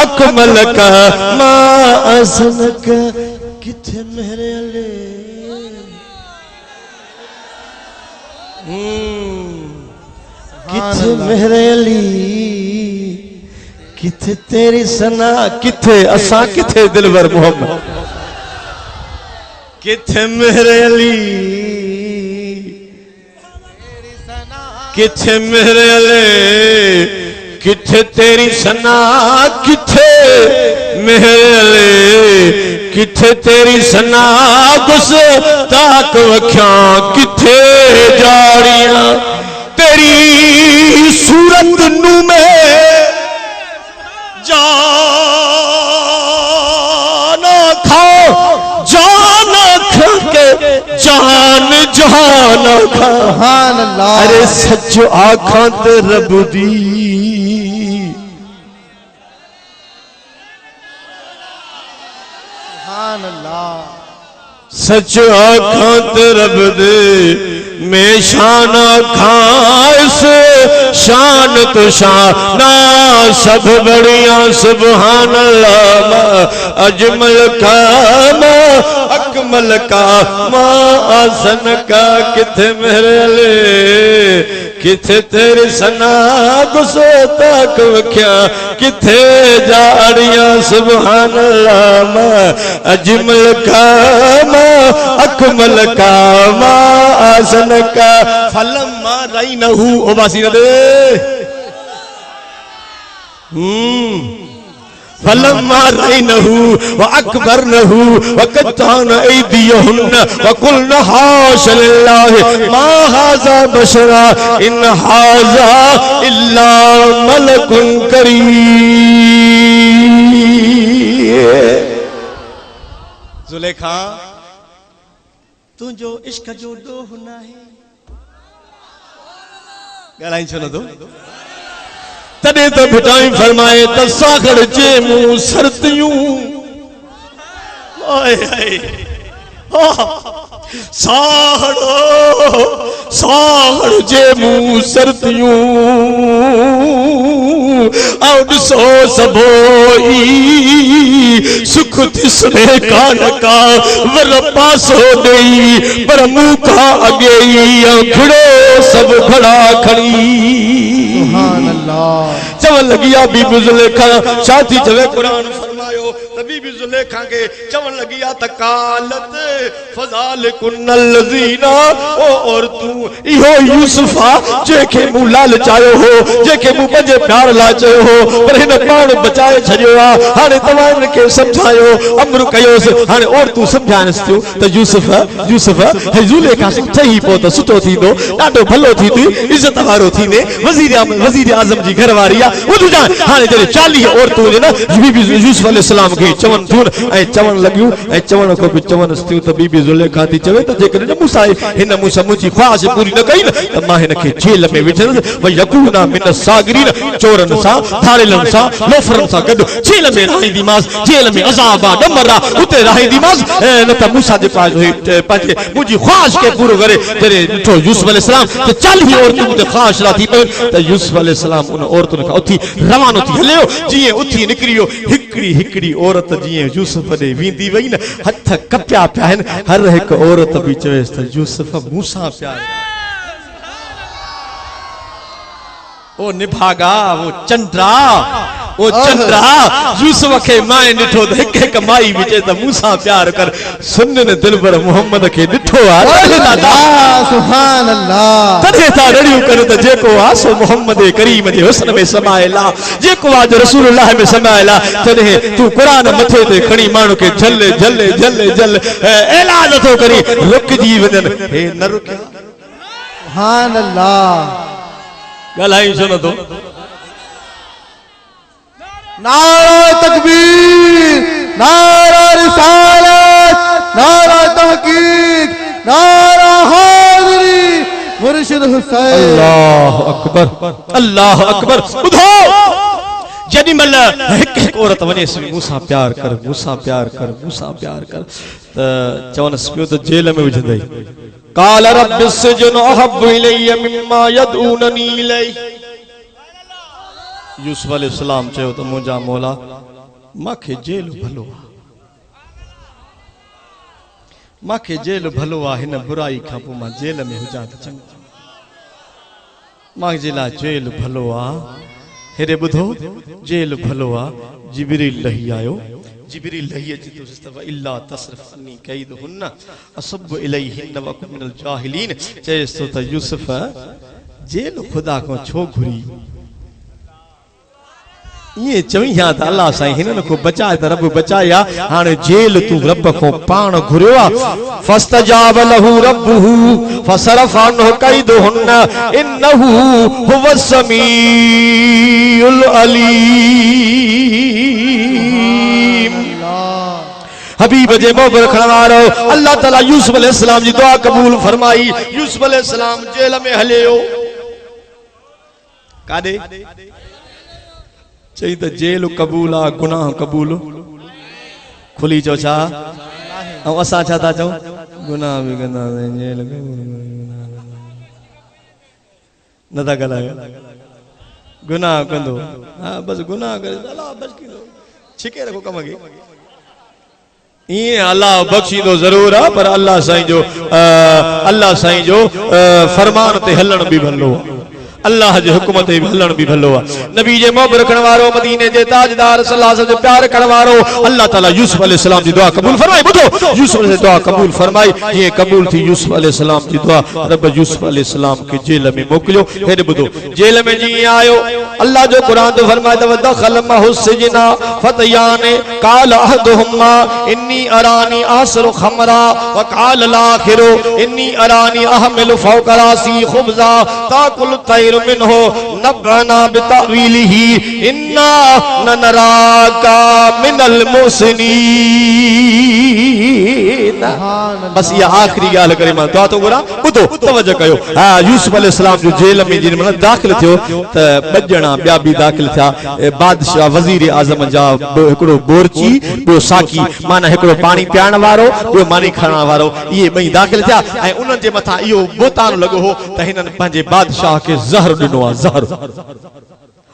अकमल का मा आसन का किथे मेरे अले किथे मेरे अली किथे तेरी सना किथे असा किथे दिलवर मोहम्मद किथे मेरे अली किथे मेरे अले किथे तेरी सना किथे मेरे अले किथे तेरी सना गुस ताक वख्या किथे जाड़ियां तेरी सूरत नू में जाना खाओ जान खा के जान जहान खा अरे सच आखा ते रब दी सच आखा ते रब दे मैं शान खास शान तो शाना सब बढ़िया सुबहान अल्लाह अजमल का मा अकमल का मा आसन का किथे मेरे अले किथे तेरी सना गुस्से तक वख्या किथे जाड़ियां सुबहान अल्लाह मा अजमल का मा अकमल का मा आसन का फलम मा राई नहू ओ बासी दे फलम्मा रअयनहु व अकबरनहु व कत्तान ऐदियहुन्न व कुल्ना हाश लिल्लाहि मा हाज़ा बशरा इन हाज़ा इल्ला मलकुन करीम। जुलेखा तुझो इश्क जो डोह नाहे ॻाल्हाई छो नथो तॾहिं त भिटाई फरमाए त सागड़ जे मुंह सरतियूं सागड़ जे मुंह सरतियूं आओ ॾिसो सबोई सुख थिसने कान का वर पासो ॾेई पर मुंह खां अॻे ई घिड़ो सभु खड़ा खड़ी चवन लगी आ बीबी जुलेखा शादी जवे कुरान फरमायो बीबी जुलेखा के चवन लगी आ तकालत फजालिकुन लजीना ओ और तू इहो यूसुफा जेके मुंह लाल चायो हो जेके मुंह पंजे प्यार ला चायो हो पर हिन पाण बचाए छडियो आ हाने तवान के समझायो अमर कयोस हाने और तू समझानस थियो त यूसुफ जुलेखा सही पो त सुतो थींदो ॾाढो भलो थींदी इज्जत वारो थींदे वजीर आजम जी घरवारी आ वो तू जान हाने तेरे 40 औरतों ने ना बीबी यूसुफ अलैहि सलाम के चवन थियूं ऐं चवण लॻियूं ऐं चवण खां बि चवनि थियूं त बीबी ज़ुलेखा थी चवे त जेकॾहिं न मूंसां हिन मूंसां मुंहिंजी ख्वाहिश पूरी न कई न त मां हिनखे जेल में विझंदुसि भई यकूना मिन सागिरीन चोरनि सां धाड़ेलनि सां लोफरनि सां गॾु जेल में रहाईंदीमांसि जेल में अज़ाब आहे ॾमर आहे उते रहाईंदीमांसि न त मूंसां जे पंहिंजे मुंहिंजी ख्वाहिश खे पूरो करे जॾहिं ॾिठो यूसुफ अलैहिस्सलाम त 40 औरतूं उते ख्वाहिशरा थी पयूं त यूसुफ अलैहिस्सलाम उन औरतुनि खां उथी रवानो थी हलियो जीअं उथी निकिरी वियो हिकिड़ी औरत जीअं यूसुफ ॾे वेंदी वई न हथ कपिया पिया आहिनि हर हिकु औरत बि चवेसि त यूसुफ मूंसां प्यार ओ निभागा वो चंद्रा यूसुफ के माए ॾिठो त हिकु हिकु माई बि चए त मूंसां प्यार कर सुन न दिलबर मोहम्मद खे ॾिठो आहे सुभान अल्लाह तॾहिं था रड़ियूं कर त जेको आहे सो मोहम्मद करीम जे हुस्न में समायल आहे जेको आहे जो रसूलुल्लाह में समायल आहे तॾहिं तूं क़ुरान मथे ते खणी माण्हू खे झल झल झल झल ऐलान नथो करी रुकजी वञनि हे न रुकिया सुभान अल्लाह ॻाल्हाई छो नथो नारा तकबीर नारा रिसालत नारा तहकीक नारा हाज़िरी मुर्शिद हुसैन अल्लाह अकबर ॿुधो जॾहिं महिल हिकु हिकु औरत वञे मूंसां प्यार कर मूंसां प्यार कर मूंसां प्यार कर त चवनसि पियो त जेल में विझंदई काल रब्बि सिजनु अहब्बु इलैया मिम्मा यदऊननी इलैहि यूसुफ अलैहिस्सलाम चयो त मुंहिंजा मौला मूंखे जेल भलो आहे मूंखे जेल भलो आहे हिन बुराई खां पोइ मां जेल में हुजां त चङो मुंहिंजे लाइ जेल भलो आहे हेॾे ॿुधो जेल भलो आहे जिब्रील लही आयो जिब्रील लही अची तो इल्ला तसरफ अन्नी कैदहुन्न असब इलैहिन वकुन मिनल जाहिलीन चएसि तो त यूसुफ जेल खुदा को छो घुरी ये चवी हा त अल्लाह साईं हिनन को बचाए त रब बचाया हाणे जेल तू रब को पाण घुरियो आ फस्तजाब लहू रब्बुहु फसरफ अन्हु कैदहुन्न इन्नहु हुवस समीउल अलीम हबीब जे मोहब्बत रखण वारो अल्लाह ताला यूसुफ अलैहिस्सलाम जी दुआ कबूल फरमाई यूसुफ अलैहिस्सलाम जेल में हलियो कादे चई त जेल कबूल आ गुनाह कबूल खुली चो छा ऐं असां छा था चऊं गुनाह बि कंदा जेल नथा ॻाल्हायो गुनाह कंदो हा बस गुनाह करे अल्लाह बख्शींदो छिके रखो कम खे ईअं अल्लाह बख्शींदो ज़रूर आहे पर अल्लाह साईं जो फरमान ते हलण बि भलो आहे अल्लाह जे हुक्म ते हलण भी भलो आहे नबी जे मोहब्बत रखण वारो मदीने जे ताजदार सल्लल्लाहु अलैहि वसल्लम प्यार करण वारो अल्लाह ताला यूसुफ अलैहिस्सलाम जी दुआ कबूल फरमाई बुधो यूसुफ जी दुआ कबूल फरमाई ये कबूल थी यूसुफ अलैहिस्सलाम जी दुआ रब यूसुफ अलैहिस्सलाम के जेल में मोकलियो हेड बुधो जेल में जी आयो अल्लाह जो कुरान तो फरमाए त दखल महसिजना फतयाने काल अहदुहुमा इन्नी अरानी आसरु खमरा व काल लाखिरु इन्नी अरानी अहमिलु फौक रासी खुब्जा ताकुल तैर मिनहु नबना बितावीलिही इन्ना ननराका मिनल मुहसिनीन बस ये आखिरी गाल करे मां दुआ तो घुरा ॿुधो तवज्जो कयो हा यूसुफ अलैहिस्सलाम जो जेल में जिन मन दाखिल थियो त बजणा ॿिया बि दाखिल थिया बादशाह वजीर आज़म जा हिकिड़ो बोरची ॿियो साकी माना हिकिड़ो पानी पियाण वारो ॿियो मानी खणण वारो इहे ॿई दाखिल थिया ऐं उन्हनि जे मथां इहो बोतान लॻो हो त हिननि पंहिंजे बादशाह खे ज़हर ॾिनो आहे ज़हर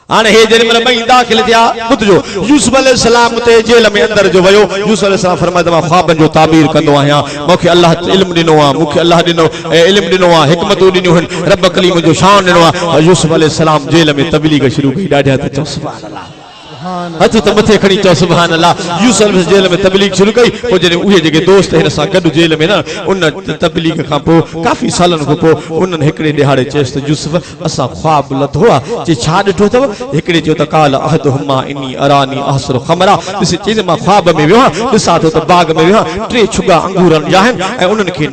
हाणे हे जॾहिं महिल ॿई दाखिल थिया ॿुधजो यूसुफ अलैहिस्सलाम ते जेल में अंदर जो वियो यूसुफ अलैहिस्सलाम फरमाए त मां ख्वाबनि जो ताबीर कंदो आहियां मूंखे अल्लाह इल्मु ॾिनो आहे मूंखे अल्लाह ॾिनो इल्मु ॾिनो आहे हिकमतूं ॾिनियूं आहिनि रब कलीम जो शान ॾिनो आहे यूसुफ अलैहिस्सलाम जेल में तबलीग शुरू कई ॾाढा त चओ सुभान अल्लाह हथ त मथे खणी चओ सुभान अल्लाह यूसुफ जेल में तबलीग शुरू कई पोइ जॾहिं उहे जेके दोस्त हिन सां गॾु जेल में न उन तबलीग खां पोइ काफ़ी सालनि खां पोइ उन्हनि हिकिड़े ॾिहाड़े चयसि त यूसुफ असां ख्वाब लथो आहे चई छा ॾिठो अथव हिकिड़े चयो त काल अहदुहुमा इन्नी अरानी अहसरु खमरा ॾिस चई मां ख्वाब में वियो आहियां ॾिसां थो त बाग में वियो आहियां 3 छुगा अंगूरनि जा आहिनि ऐं उन्हनि खे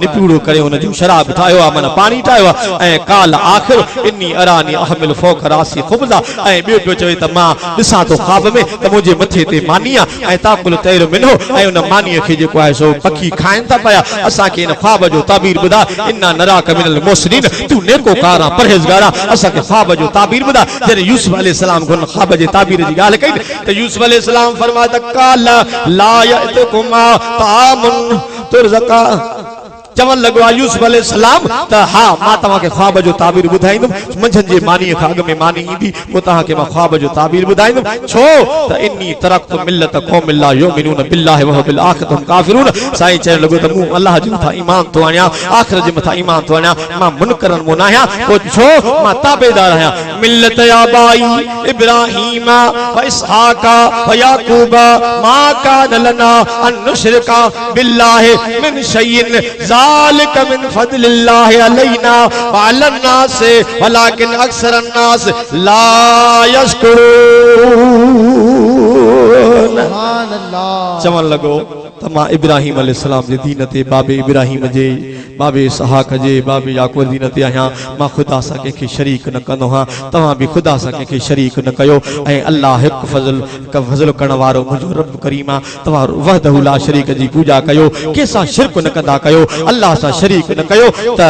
निपूड़ो करे हुन जो शराब ठाहियो आहे माना पाणी ठाहियो आहे ऐं काल आख़िर इन्नी अरानी अहमिल फौक रासी खुब्ज़ा ऐं ॿियो पियो चवे त त मां ॾिसां तो ख्वाब में त मुझे मथे ते मानी ऐं ताकुल तैर मिनो ऐं उन मानी खे जेको आहे सो पखी खाइन था पिया असां खे इन ख्वाब जो ताबीर ॿुधा इन्ना नराक मिनल मुहसिनीन तू नेकोकार परहेज़गार असां खे ख्वाब जो ताबीर ॿुधा जॾहिं यूसुफ अलैहिस्सलाम को ख्वाब जे ताबीर जी ॻाल्हि कई त यूसुफ अलैहिस्सलाम फरमाया त काला ला यअतकुमा तामुन तुरज़का चवन लगो यूसुफ अलैहिस्सलाम त हा मां तव्हां खे ख्वाब जो ताबीर ॿुधाईंदुम मंझंदि जे मानी खां अॻु में मानी ईंदी पोइ तव्हां खे मां ख्वाब जो ताबीर ॿुधाईंदुम छो त इन्नी तरक़्तु मिल्लत क़ौम ला युमिनून बिल्लाहि व बिल आखिरति हुम काफ़िरून साईं चवण लॻो त मूं अल्लाह जे मथां ईमान थो आणियां आख़िरत जे मथां ईमान थो आणियां मां मुनकरन मो न आहियां पोइ छो मां ताबेदार आहियां मिल्लत आबाई इब्राहीम व इसहाक व याकूब मा कान लना अन नुशरिका बिल्लाहि मिन शैइन ज़ालिक मिन फज़लिल्लाहि अलैना व अलन नास वलाकिन अक्सरन नास ला यशकुरून सुभान अल्लाह चवण लॻो त मां इब्राहिम अलैहिस्सलाम जे दीन ते बाबे इब्राहिम जे बाबे इसहाक जे बाबे याकूब दीन ते आहियां मां ख़ुदा सां कंहिंखे शरीक न कंदो आहियां तव्हां बि ख़ुदा सां कंहिंखे शरीक न कयो ऐं अल्लाह हिकु फज़ल करण वारो मुंहिंजो रब करीम आहे तव्हां वहदहु ला शरीक जी पूॼा कयो कंहिंसां शिरक न कंदा कयो अल्लाह सां शरीक न कयो त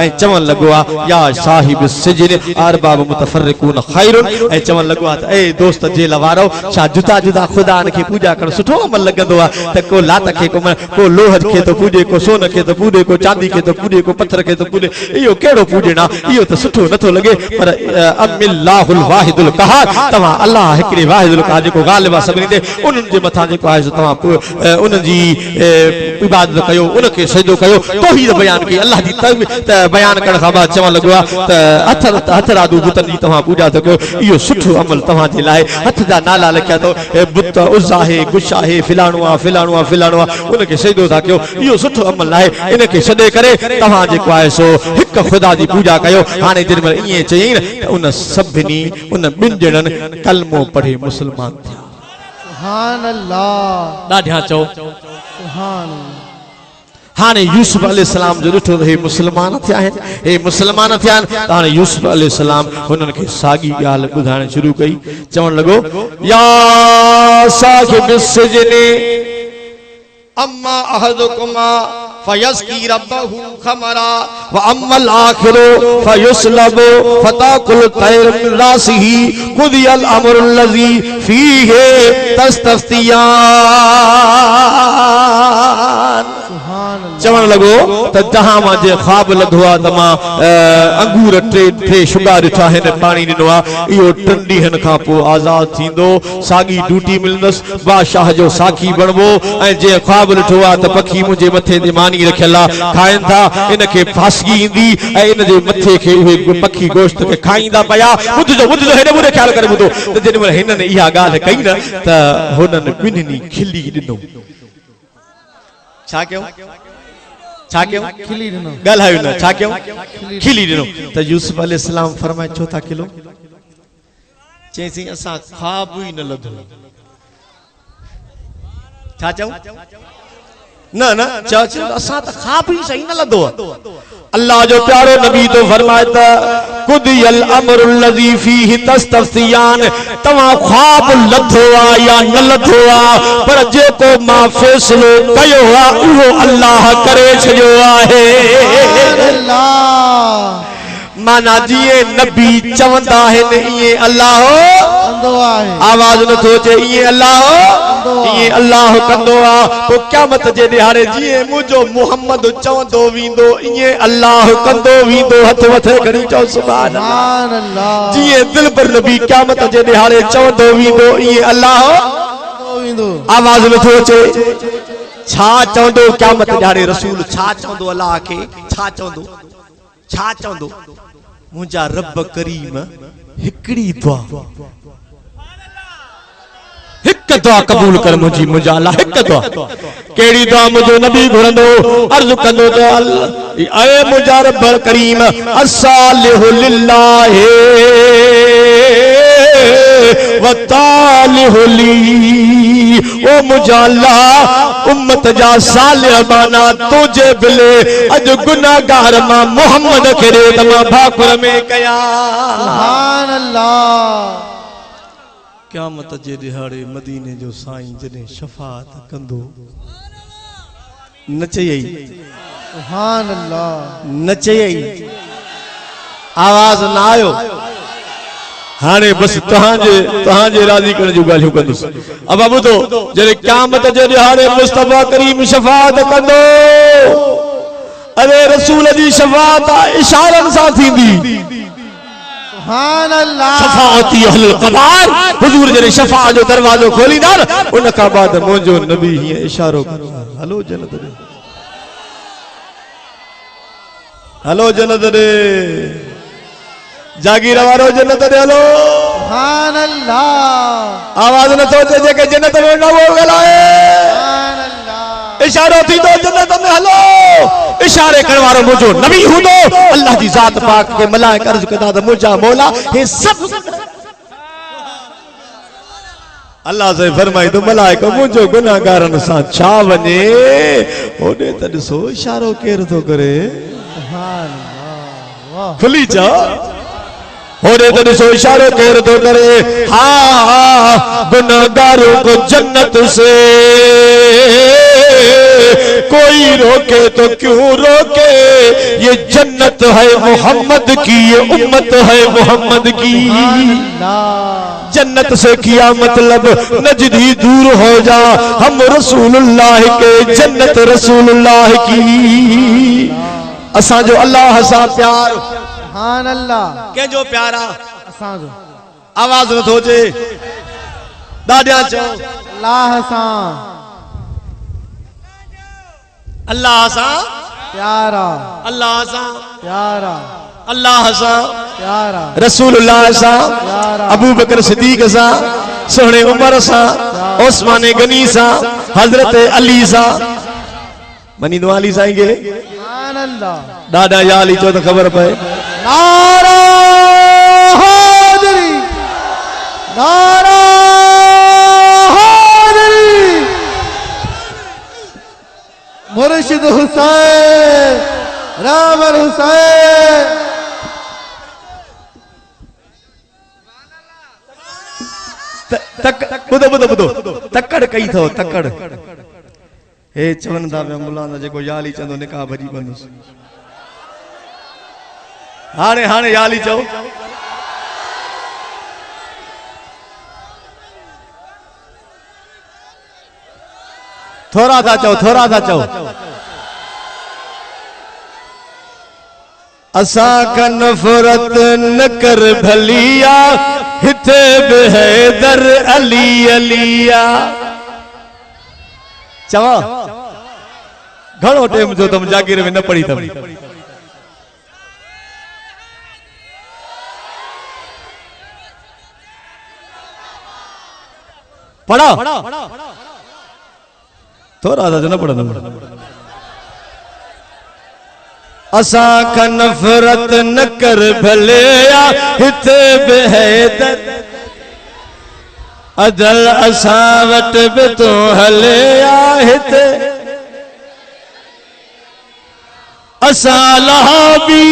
ऐं चवण लॻो आहे या साहिब सिजन अरबाब मुतफर्रिकून खैरुन ऐं चवण लॻो आहे त ए दोस्त जेल वारो छा जुदा जुदा ख़ुदा खे पूॼा करणु सुठो अमल लॻंदो आहे त को लात खे को लोह खे तो पूॼे को सोन खे तो पूॼे को चांदी खे तो पूॼे को पत्थर खे तो पूॼे इहो कहिड़ो पूॼण आहे इहो त सुठो नथो लॻे पर अमिल्लाहुल वाहिदुल क़हार तव्हां अल्लाह हिकिड़े वाहिदुल क़हार जेको ग़ालिब आहे सभिनी ते उन्हनि जे मथां जेको आहे सो तव्हां उन्हनि जी इबादत कयो उनखे सजदो कयो तौहीद बयान कई अल्लाह जी त बयान करण खां बाद चवण लॻो आहे त हथरादू बुतनि जी तव्हां पूॼा था कयो इहो सुठो अमल तव्हां जे लाइ हथ जा नाला लिखिया अथव बुत उज़ा आहे गुश आहे फिलाणो आहे फिलाणो आहे फिलाणो आहे उनखे सजदो था कयो इहो सुठो अमल आहे इनखे छॾे करे तव्हां जेको आहे सो हिकु ख़ुदा जी पूॼा कयो हाणे जेॾी महिल ईअं चयईं त उन सभिनी उन ॿिनि ॼणनि कलमो पढ़े मुस्लमान थिया सुभान अल्लाह ॾाढा चओ सुभान हाणे यूसुफ अलैहिस्सलाम जो ॾिठो हे मुस्लमान थिया आहिनि हे मुस्लमान थिया आहिनि त हाणे यूसुफ अलैहिस्सलाम हुननि खे साॻी ॻाल्हि ॿुधाइण शुरू कई चवण लॻो या साहिब सिजन अम्मा अहदुकुमा फयस्की रब्बहु खमरा व अम्मल आखिरु फयुस्लबु फताकुल तैर मिन रासिही कुदियल अमरुल लज़ी फीहि तस्तफ्तियान चवण लॻो त जहां मां जे ख्वाब लधो आहे त मां अंगूर टे शुगा ॾिठा आहिनि पाणी ॾिनो आहे इहो 3 ॾींहंनि खां पोइ आज़ाद थींदो साॻी ड्यूटी मिलंदसि बादशाह जो साखी बणबो ऐं जे ख्वाब ॾिठो आहे त पखी मुंहिंजे मथे ते मानी रखियल आहे खाइनि था इनखे फासगी ईंदी ऐं इन जे मथे खे उहे पखी गोश्त खे खाईंदा पिया ॿुधजो हेॾे मुंहिंजे ख्याल करे ॿुधो त जेॾी महिल हिननि इहा ॻाल्हि कई न त हुननि ॿिन्हिनि खिली ॾिनो छा कयो छा कयो खिली ॾिनो ॻाल्हायो न छा कयो खिली ॾिनो त यूसुफ अलैहिस्सलाम फरमाए छो था खिलो चईंसि असां ख्वाब ई न लधो छा चऊं न न चओ असां त ख्वाब ई सही न लधो अल्लाह जो प्यारो नबी तो फरमाए त कुदियल अमरुल लज़ी फीहि तस्तफ्तियान तव्हां ख्वाब लधो आहे या न लधो आहे पर जेको मां फ़ैसिलो कयो आहे उहो अल्लाह करे छॾियो आहे अल्लाह माना जीअं नबी चवंदा आहिनि ईअं अल्लाह कंदो आहे आवाज़ नथो अचे ईअं अल्लाह कंदो आहे पोइ क़यामत जे ॾिहाड़े जीअं मुंहिंजो मुहम्मद चवंदो वेंदो ईअं अल्लाह कंदो वेंदो हथ मथे खणी चओ सुभान अल्लाह जीअं दिलबर नबी क़यामत जे ॾिहाड़े चवंदो वेंदो ईअं अल्लाह आवाज़ नथो अचे छा चवंदो क़यामत ॾिहाड़े रसूल छा चवंदो अल्लाह खे छा चवंदो मुंहिंजा रब करीम हिकिड़ी दुआ हिकु दुआ कबूल कर मुंहिंजा अल्लाह हिकु दुआ कहिड़ी दुआ मुंहिंजो नबी घुरंदो अर्ज़ कंदो त ऐ मुंहिंजा रब करीम अस्सालिहु लिल्लाहि व तालिहु ली ओ मुंहिंजा अल्लाह उम्मत जा सालिह माना तुझे बिले अॼु गुनाहगार मां मोहम्मद खे ॾे त मां भाकुर में कयां सुभान अल्लाह क़यामत जे दिहाड़े मदीने जो साईं जने शफात कंदो न चयई सुभान अल्लाह न चयई आवाज ना आयो हाने बस तहांजे राजी करण जो गालियों कंदुस अब ॿुधो जॾहिं क़यामत जे दिहाड़े मुस्तफा करीम शफात कंदो अरे रसूल जी शफात इशारनि सां थींदी सुभान अल्लाह शफाअती अहल क़बार हुजूर जॾहिं शफाअत जो दरवाजो खोलींदा उन खां बाद मुंहिंजो नबी हीअं इशारो कंदो हलो जन्नत ॾे हलो जन्नत ॾे जागीर वारो जन्नत ॾे हलो सुभान अल्लाह आवाज न तो जेके जन्नत में न वो ॻाल्हाए सुभान अल्लाह इशारो थींदो जन्नत में हलो इशारे करण वारो मुंहिंजो नबी हूंदो अल्लाह जी ज़ात पाक के मलाइक अर्ज़ कंदा त मुंहिंजा मौला हे सब अल्लाह से फरमाई तो मलाइक मुंहिंजो गुनाहगारनि सां छा वञे ओॾे त ॾिसो इशारो केर थो करे सुभान अल्लाह वाह खुली जा होरे तो ॾिसो इशारो केर थो करे हाँ गुनाहगारों को जन्नत से कोई रोके तो क्यों रोके ये जन्नत है मोहम्मद की ये उम्मत है मोहम्मद की जन्नत से किया मतलब नजदी दूर हो जा हम रसूलुल्लाह के जन्नत रसूलुल्लाह की असा जो अल्लाह सा प्यार सुभान अल्लाह के जो प्यारा असां जो आवाज न थोचे दादिया चो अल्लाह सां अल्लाह सा प्यारा अल्लाह सा प्यारा अल्लाह सा प्यारा रसूलुल्लाह सा प्यारा अबू बकर सिद्दीक सा सोहने उमर सा उस्मान गनी सा हजरत अली सा मनी दो अली साईं के सुभान अल्लाह दादा या अली चो तो खबर पए नारा हाज़री नारा हाज़री मुर्शिद हुसैन रामर हुसैन बुधो तकड़ कई थो तकड़ हे चवन था पिया मुलाना जेको याली चंदो निकाह भजी बंदुस हाणे हाणे याली चओ थोड़ा था चओ असा का नफरत न कर भलिया हिते बि हैदर अली अलिया चवा घणो टेम जो तुम जागीर में न पढ़ी तम पढ़ा थोड़ा सा जो न पढ़ा असा का नफरत न कर भलिया हिते बि हैदर अदल असा वट बि तो हलिया हिते असा लहाबी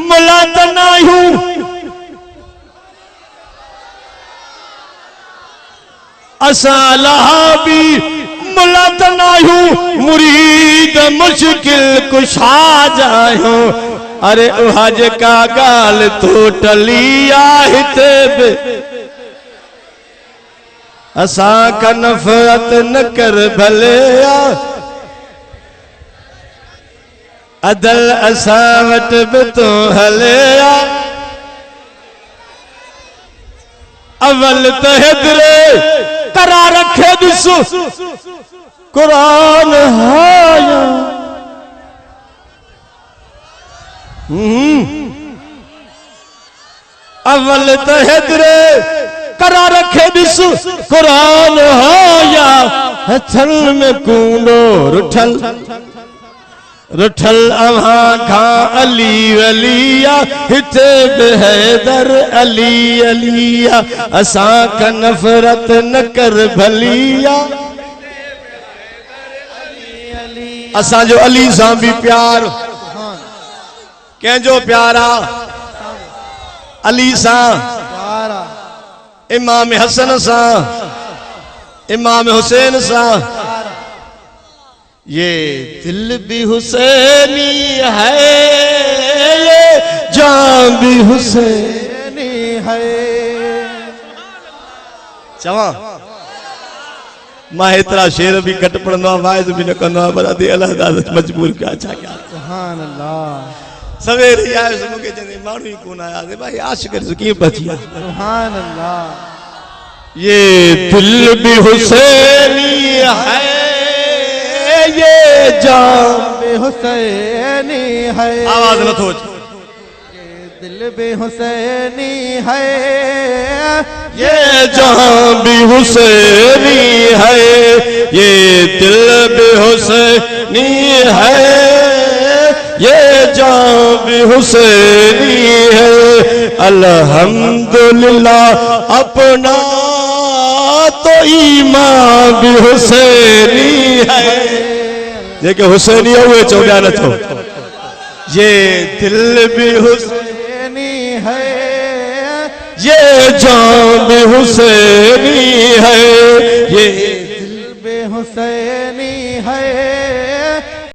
मुलात नाहियूं असा लहाबी मुलात नाहियूं मुरीद मुश्किल कुशा जायूं अरे उहा जेका ॻाल्हि तो टलिया हिते बि असा का नफरत न कर भलिया अदल असा वट बि तो हलिया अवल त हेतिरे करा रखे ॾिस कुरान हाया अवल त हेतिरे करा रखे ॾिस कुरान हाया हथन में कूंडो रुठल रुठल अव्हां खां अली वलिया हिते बि हैदर अली अलिया असां का नफ़रत न कर भलिया असां जो अली सां भी प्यार कंहिंजो प्यारा अली सां प्यारा इमाम हसन सा इमाम हुसैन सा ये दिल भी हुसैनी है ये जान भी हुसैनी है। चवा मां एतिरा शेर भी घटि पढ़ंदो आहे वाइज़ बि न कंदो आहे पर अधे अलाह ताला मजबूर कया छा कया सुभान अल्लाह सवेरे ही आयुसि मूंखे चवंदे माण्हू ई कोन आया भाई आशिक़ कीअं बची विया सुभान अल्लाह। ये दिल भी हुसैनी है ये जान भी हुसैनी है। आवाज न थो अचे। दिल भी हुसैनी है ये जान भी हुसैनी है ये दिल भी हुसैनी है ये जान भी हुसैनी है। अल्हम्दुलिल्लाह अपना तो ईमान भी हुसैनी है जेके हुसैनी हुए चौड़ा न थो। ये दिल भी हुसैनी है ये जान भी हुसैनी है ये दिल भी हुसैनी है